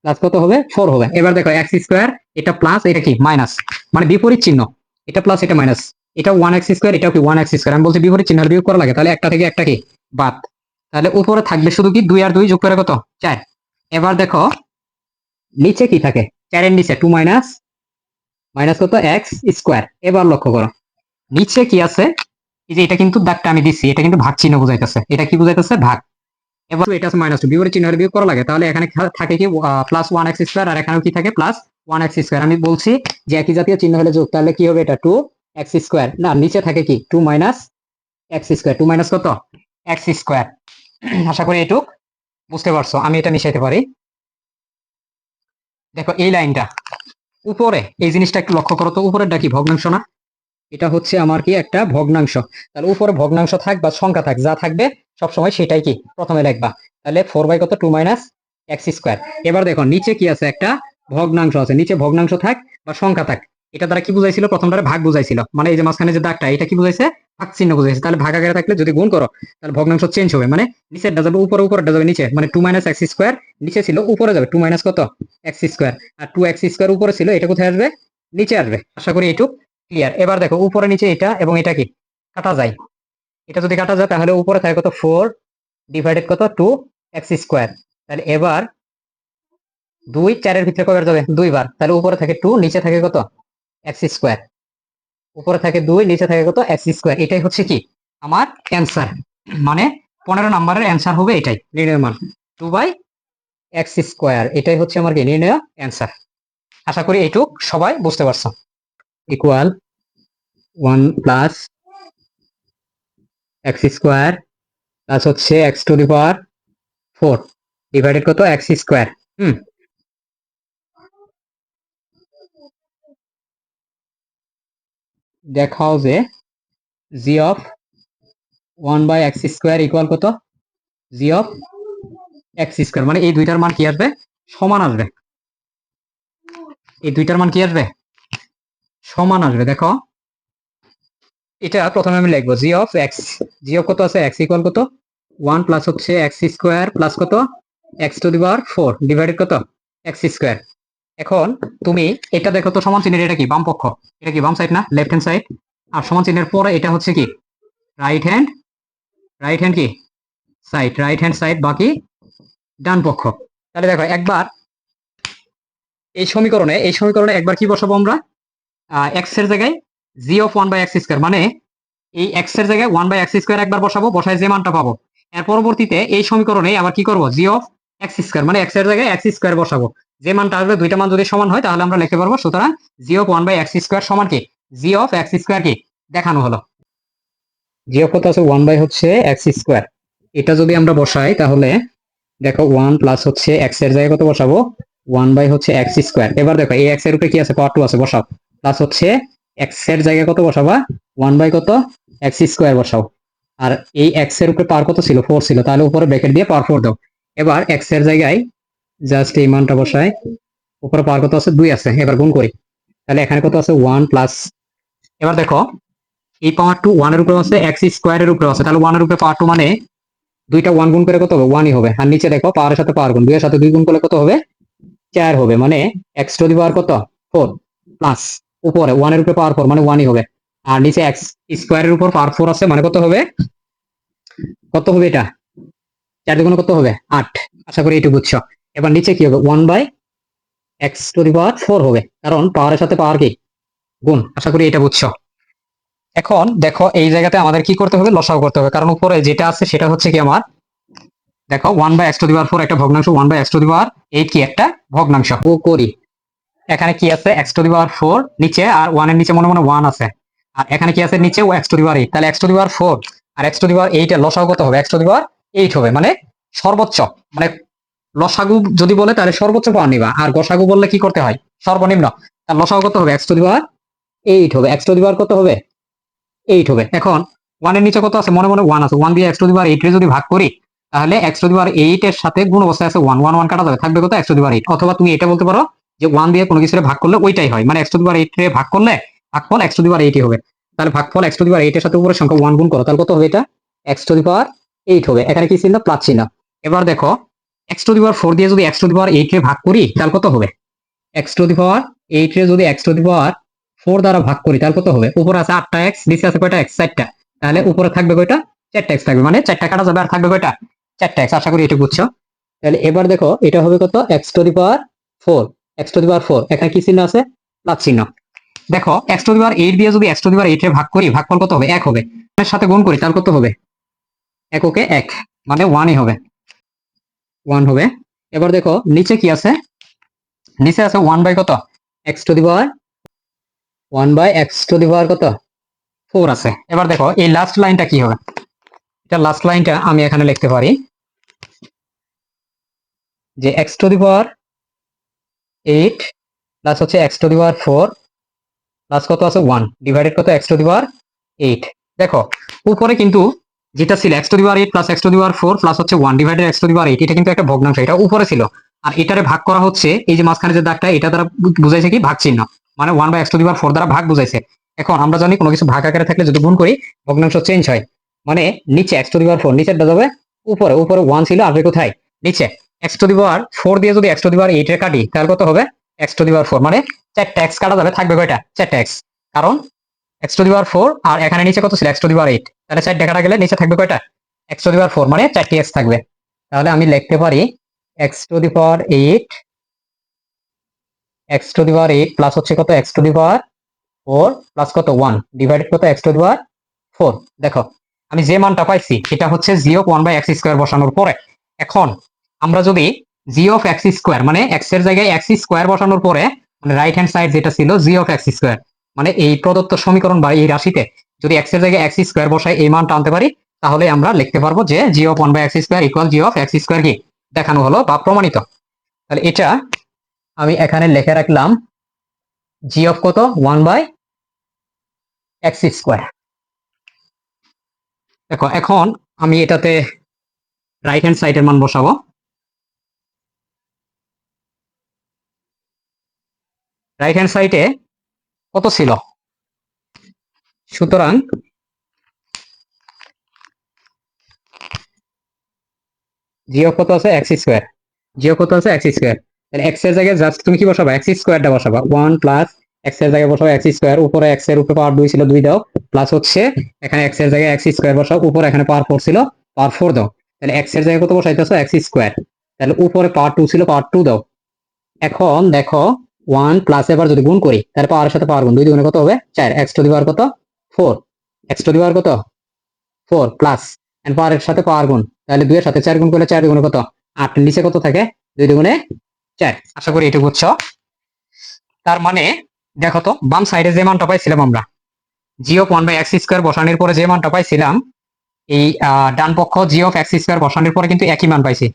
প্লাস কত হবে 4 হবে। এবার দেখো এক্স স্কোয়ার, এটা প্লাস এটা কি মাইনাস, মানে বিপরীত চিহ্ন, এটা প্লাস এটা মাইনাস, এটা 1x স্কোয়ার এটাও কি 1x স্কোয়ার। আমি বলছি বিপরীত চিহ্ন বিয়োগ করা লাগে, তাহলে একটা থেকে একটা কি বাদ, তাহলে উপরে থাকবে শুধু কি 2 আর 2 যোগ করে কত 4। এবার দেখো নিচে কি থাকে, 4 এর নিচে 2 মাইনাস মাইনাস কত এক্স স্কোয়ার। এবার লক্ষ্য করো নিচে কি আছে, এই যে এটা কিন্তু দাগটা আমি দিচ্ছি, এটা কিন্তু ভাগ চিহ্ন বুঝাইতেছে, এটা কি বুঝাইতেছে ভাগ। এবার এটা আছে মাইনাস 2, বিপরীত চিহ্ন বিয়োগ করা লাগে, তাহলে এখানে থাকে কি প্লাস 1x স্কোয়ার, আর এখানেও কি থাকে প্লাস 1x স্কোয়ার। আমি বলছি যে একই জাতীয় চিহ্ন হলে যোগ, তাহলে কি হবে এটা 2x স্কোয়ার, না নিচে থাকে কি 2 মাইনাস এক্স স্কোয়ার, 2 মাইনাস কত এক্স স্কোয়ার। আশা করি এটুক বুঝতে পারছো। আমি এটা মিশাইতে পারি, দেখো এই লাইনটা উপরে, এই জিনিসটা একটু লক্ষ্য করো তো, উপরেরটা কি ভগ্নাংশ না, এটা হচ্ছে আমার কি একটা ভগ্নাংশ, তাহলে উপরে ভগ্নাংশ থাক বা সংখ্যা থাক যা থাকবে সবসময় সেটাই কি প্রথমে লিখবা। তাহলে 4 বাই কত 2 মাইনাস এক্স স্কোয়ার। এবার দেখো নিচে কি আছে, একটা ভগ্নাংশ আছে, নিচে ভগ্নাংশ থাক বা সংখ্যা থাক, এটা দ্বারা কি বুঝাইছিল, প্রথমটারে ভাগ বুঝাইছিল, মানে এই যে মাঝখানে যে দাগটা এটা কি বুঝাইছে ভাগ চিহ্ন বুঝাইছে। তাহলে ভাগ আকারে থাকলে যদি গুণ করো তাহলে ভগ্নাংশ চেঞ্জ হবে, মানে নিচেরটা যাবে উপরে, উপরেরটা যাবে নিচে, মানে 2 মাইনাস এক্স স্কোয়ার নিচে ছিল উপরে যাবে 2 মাইনাস কত এক্স স্কোয়ার, আর 2x স্কোয়ার উপরে ছিল, এটা কোথায় আসবে নিচে আসবে। আশা করি এইটুক ক্লিয়ার। এবার দেখো উপরে নিচে এটা এবং এটা কি কাটা যায়, এটা যদি কাটা যায় তাহলে উপরে থাকে কত 4 ডিভাইডেড কত 2x স্কোয়ার। তাহলে এবার 2 4 এর ভিতরে কয়বার যাবে 2 বার, তাহলে উপরে থাকে 2 নিচে থাকে কত এক্স স্কোয়ার, উপরে থাকে 2 নিচে থাকে কত এক্স স্কোয়ার। এটাই হচ্ছে কি আমার অ্যান্সার, মানে 15 নম্বরের অ্যান্সার হবে এটাই, নির্ণয় মান 2 বাই এক্স স্কোয়ার, এটাই হচ্ছে আমার কি নির্ণয় অ্যান্সার। আশা করি এইটুক সবাই বুঝতে পারছো। Equal 1 plus x square plus হচ্ছে x to the power 4 divided কত এক্স স্কোয়ার। দেখাও যে g of 1 by x square equal কত জি অফ এক্স স্কোয়ার, মানে এই দুইটার মান কি আসবে সমান আসবে, এই দুইটার মান কি আসবে সমান আসবে। দেখো এটা প্রথমে আমি লিখবো জি অফ এক্স, জি অফ কত আছে এক্স ইকুয়াল কত 1 প্লাস হচ্ছে এক্স স্কোয়ার প্লাস কত x to the power 4 divided কত এক্স স্কোয়ার। এখন তুমি এটা দেখো তো সমান চিহ্নের এটা কি বাম পক্ষ, এটা কি বাম সাইড না লেফট হ্যান্ড সাইড, আর সমান চিহ্নের পরে এটা হচ্ছে কি রাইট হ্যান্ড, রাইট হ্যান্ড কি সাইড, রাইট হ্যান্ড সাইড বাকি ডান পক্ষ। তাহলে দেখো একবার এই সমীকরণে একবার কি বসাবো আমরা এক্স এর জায়গায় জি অফ 1 বাই এক্স স্কোয়ার, মানে এই এক্স এর জায়গায় 1 বাই এক্স স্কোয়ার একবার বসাবো, বসায় যে মানটা পাবো এর পরবর্তীতে এই সমীকরণে আবার কি করবো জি অফ এক্স স্কোয়ার, মানে এক্স এর জায়গায় এক্স স্কোয়ার বসাবো, যে মানটা আসবে দুইটা মান যদি সমান হয় তাহলে আমরা লিখতে পারবো। সুতরাং g of 1 by x square সমান কি জি অফ এক্স স্কোয়ার কি দেখানো হলো। জি অফ কত আছে 1 বাই হচ্ছে এক্স স্কোয়ার, এটা যদি আমরা বসাই তাহলে দেখো 1 প্লাস হচ্ছে এক্স এর জায়গায় কত বসাবো 1 বাই হচ্ছে এক্স স্কোয়ার। এবার দেখো এই এক্স এর উপরে কি আছে পাওয়ার 2 আছে বসাও, প্লাস হচ্ছে এক্স এর জায়গায় কত বসাবা 1 বাই কত এক্স স্কোয়ার বসাও, আর এই এক্স এর উপরে পাওয়ার কত ছিল 4 ছিল, তাহলে উপরে ব্র্যাকেট দিয়ে পাওয়ার 4 দাও। এবার এক্স এর জায়গায় জাস্ট এই মানটা বসাই, উপরে পাওয়ার কত আছে 2 আছে, এবার গুণ করি, তাহলে এখানে কত আছে 1 প্লাস, এবার দেখো এই পাওয়ার 2 1 এর উপরে আছে এক্স স্কোয়ার এর উপরে আছে, তাহলে 1 এর উপরে পাওয়ার 2 মানে দুইটা 1 গুণ করে কত হবে 1ই হবে, আর নিচে দেখো পাওয়ারের সাথে পাওয়ার গুণ, 2 এর সাথে 2 গুণ করলে কত হবে 4 হবে, মানে এক্স টু দি পাওয়ার কত 4 প্লাস উপরে 1 এর উপরে পাওয়ার 4 মানে 1ই হবে, আর নিচে এক্স স্কোয়ারের উপর পাওয়ার 4 আছে মানে কত হবে, কত হবে এটা 4 দুগুণ কত হবে 8। আশা করি এইটুকু বুঝছো। এবার নিচে কি হবে 1 by x to the power 4 হবে, কারণ পাওয়ারের সাথে পাওয়ার কি গুণ। আশা করি এটা বুঝছো। এখন দেখো এই জায়গাতে আমাদের কি করতে হবে লসাগু করতে হবে, কারণ উপরে যেটা আছে সেটা হচ্ছে কি আমার দেখো 1 by x to the power 4 একটা ভগ্নাংশ, 1 by x to the power 8 কি একটা ভগ্নাংশ। ও করি এখানে কি আছে এক্স টু দি পাওয়ার 4 নিচে, আর 1 এর নিচে মনে মনে 1 আছে, আর এখানে কি আছে নিচে এক্স টু দি পাওয়ার 8, তাহলে এক্স টু দি পাওয়ার 4 আর এক্স টু দি পাওয়ার 8 এর লসাগু কত হবে এক্স টু দি পাওয়ার 8 হবে, মানে সর্বোচ্চ, মানে লসাগু যদি বলে তাহলে সর্বোচ্চ পাওয়ার নিবা, আর গসাগু বললে কি করতে হয় সর্বনিম্ন। তার লসাগু কত হবে এক্স টু দি পাওয়ার 8 হবে, এক্স টু দি পাওয়ার কত হবে 8 হবে। এখন 1 এর নিচে কত আছে মনে মনে 1 আছে, 1 দিয়ে এক্স টু দি পাওয়ার 8 এর যদি ভাগ করি তাহলে এক্স টু দি পাওয়ার 8 এর সাথে গুণ অবস্থায় আছে 1 1 1 কাটা যাবে, থাকবে কত এক্স টু দি পাওয়ার 8। অথবা তুমি এটা বলতে পারো যে 1 দিয়ে কোনো কিছুরে ভাগ করলে ওইটাই হয়, মানে এক্স টু দি পাওয়ার 8 এর ভাগ করলে ভাগফল এক্স টু দি পাওয়ার 8 হবে, তাহলে ভাগফল এক্স টু দি পাওয়ার 8 এর সাথে উপরের সংখ্যা 1 গুণ করো তাহলে কত হবে এটা এক্স টু দি পাওয়ার 8 হবে। এখানে কি চিহ্ন প্লাস চিহ্ন। এবার দেখো এক্স টু দি পাওয়ার 4 দিয়ে যদি এক্স টু দি পাওয়ার 8 কে ভাগ করি তাহলে কত হবে? এক্স টু দি পাওয়ার 8 রে যদি এক্স টু দি পাওয়ার 4 দ্বারা ভাগ করি তাহলে কত হবে? উপরে আছে 8টা এক্স, নিচে আছে কয়টা এক্স? 4টা। তাহলে উপরে থাকবে কয়টা? 4টা এক্স থাকবে, মানে 4টা কাটা যাবে আর থাকবে কয়টা? 4টা এক্স। আশা করি এটা বুঝছো। তাহলে এবার দেখো এটা হবে কত? X to the power 4, x to the power 4, এখানে কি চিহ্ন আছে? প্লাস চিহ্ন। দেখো এক্স টু দি পাওয়ার 8 দিয়ে যদি এক্স টু দি পাওয়ার 8 এ ভাগ করি, ভাগফল কত হবে? 1 হবে। এর সাথে গুণ করি তাহলে কত হবে? এককে 1, মানে 1ই হবে, 1 হবে। এবার দেখো নিচে কি আছে? নিচে আছে 1 বাই কত? X to the power 1 by x to the power কত? 4 আছে। এবার দেখো এই লাস্ট লাইনটা কি হবে? এটা লাস্ট লাইনটা আমি এখানে লিখতে পারি যে x to the power 8 plus হচ্ছে x to the power 4 plus কত আছে? 1 ডিভাইডেড কত? X to the power 8। দেখো উপরে কিন্তু যেটা ছিল x to the power 8 plus x to the power 4 plus হচ্ছে 1 divided x to the power 8, এটা কিন্তু একটা ভগ্নাংশ, এটা উপরে ছিল। আর এটারে ভাগ করা হচ্ছে এই যে মাঝখানে যে দাগটা, এটা দ্বারা বুঝাইছে কি? ভাগ চিহ্ন, মানে 1 by x to the power 4 দ্বারা ভাগ বুঝাইছে। এখন আমরা জানি কোনো কিছু ভাগ আকারে থাকলে যদি গুণ করি ভগ্নাংশ চেঞ্জ হয়, মানে নিচে এক্স টু দি পাওয়ার 4 নিচেরটা যাবে উপরে, উপরে 1 ছিল আসবে কোথায়? নিচে। এক্স টু দি পাওয়ার 4 দিয়ে যদি এক্স টু দি পাওয়ার 8 এর কাটি তাহলে কত হবে? এক্স টু দি পাওয়ার 4, মানে 4টা এক্স কাটা যাবে, থাকবে কয়টা? 4টা এক্স। কারণ এক্স টু দি পাওয়ার 4 আর এখানে নিচে কত ছিল? এক্স টু দি পাওয়ার 8, তাহলে 4টা কাটা গেলে নিচে থাকবে কয়টা? এক্স টু দি পাওয়ার 4, মানে 4টি এক্স থাকবে। তাহলে আমি লিখতে পারি x to the power 8, x to the power 8 plus হচ্ছে কত? X to the power 4 plus কত? 1 ডিভাইডেড কত? X to the power 4। দেখো আমি যে মানটা পাইছি সেটা হচ্ছে জি অফ 1 বাই এক্স স্কোয়ার বসানোর পরে। এখন আমরা যদি জি অফ এক্স স্কোয়ার, মানে এক্স এর জায়গায় এক্স স্কোয়ার বসানোর পরে, মানে রাইট হ্যান্ড সাইড যেটা ছিল জি অফ এক্স স্কোয়ার, মানে এই প্রদত্ত সমীকরণ বা এই রাশিতে যদি এক্স এর জায়গায় এক্স স্কোয়ার বসাই এই মানটা আনতে পারি, তাহলে আমরা লিখতে পারবো যে g of 1 by x square equal g of x square কি দেখানো হলো বা প্রমাণিত। তাহলে এটা আমি এখানে লিখে রাখলাম জি অফ কত? 1 বাই এক্স স্কোয়ার। দেখো এখন আমি এটাতে রাইট হ্যান্ড সাইডের মান বসাবো। রাইট হ্যান্ড সাইডে কত ছিল? সুতরাং জিও কত আছে? X square. জিও কত আছে? X square. তাহলে এক্স এর জায়গায় জাস্ট তুমি কি বসাবা? এক্স স্কোয়ারটা বসাবা। 1 প্লাস এক্স এর জায়গায় বসাবো এক্স স্কোয়ার, উপরে এক্স এর উপরে পাওয়ার 2 ছিল 2 দাও, প্লাস হচ্ছে এখানে এক্স এর জায়গায় এক্স স্কোয়ার বসাও, উপরে এখানে পাওয়ার 4 ছিল পাওয়ার 4 দাও। তাহলে এক্স এর জায়গায় কত বসাইতেছো? X square. তাহলে উপরে পাওয়ার 2 ছিল পাওয়ার 2 দাও। এখন দেখো 1 প্লাস এবার যদি গুণ করি তাহলে পাওয়ারের সাথে পাওয়ার গুণ, 2 দুগুণে কত হবে? 4। এক্স টু দি পাওয়ার কত? 4। এক্স টু দি পাওয়ার কত? 4 প্লাস এন্ড পাওয়ারের সাথে পাওয়ার গুণ, তাহলে 2 এর সাথে 4 গুণ করলে 4 দুগুণে কত? 8। নিচে কত থাকে? 2 দুগুণে 4। আশা করি এটা বুঝছো। তার মানে দেখো তো বাম সাইডে যে মানটা পাইছিলাম আমরা জি অফ 1 বাই এক্স স্কোয়ার বসানোর পরে যে মানটা পাইছিলাম, এই ডান পক্ষ জি অফ এক্স স্কোয়ার বসানোর পরে কিন্তু একই মান পাইছি,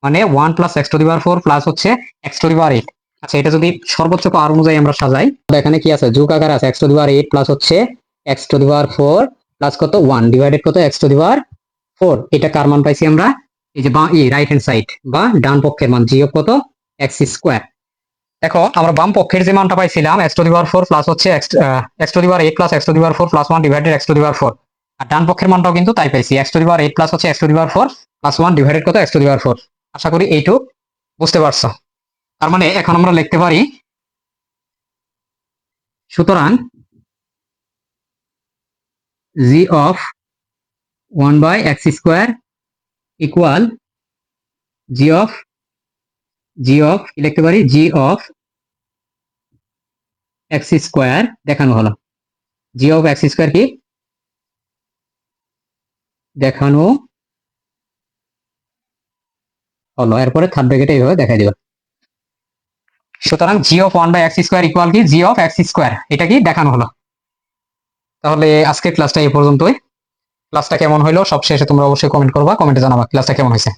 মানে 1 plus x to the power 4 plus হচ্ছে এক্স টু দি পাওয়ার 8। আচ্ছা এটা যদি সর্বোচ্চ পাওয়ার অনুযায়ী আমরা সাজাই, এখানে কি আছে? যোগ আকার আছে x to the power 8 plus হচ্ছে x to the power 4 plus কত? 1 ডিভাইডেড কত? X to the power 4। এটা কার মান পাইছি আমরা? এই যে রাইট হ্যান্ড সাইড বা ডান পক্ষের মান জি অফ কত? X square. দেখো আমরা বাম পক্ষের যে মানটা পাইছিলাম x to the power 4 plus হচ্ছে x to the power 8 plus x to the power 4 plus 1 divided x to the power 4, আর ডান পক্ষের মানটাও কিন্তু তাই পাইছি, x to the power 8 plus হচ্ছে x to the power 4 plus 1 divided কত? X to the power 4। আশা করি এইটুক বুঝতে পারছো। তার মানে এখন আমরা লিখতে পারি সুতরাং g of 1 by x square equal g of কি লিখতে পারি? জি অফ এক্স স্কোয়ার দেখানো হলো। জি অফ এক্স স্কোয়ার কি দেখানো হলো। এরপরে থার্ড ব্র্যাকেটে এইভাবে দেখাই দিবা। সুতরাং g of 1 by x square equal কি? জি অফ এক্স স্কোয়ার, এটা কি দেখানো হলো। তাহলে আজকের ক্লাসটা এই পর্যন্তই। ক্লাসটা কেমন হলো সব শেষে তোমরা অবশ্যই কমেন্ট করবা, কমেন্টে জানাবা ক্লাসটা কেমন হয়েছে।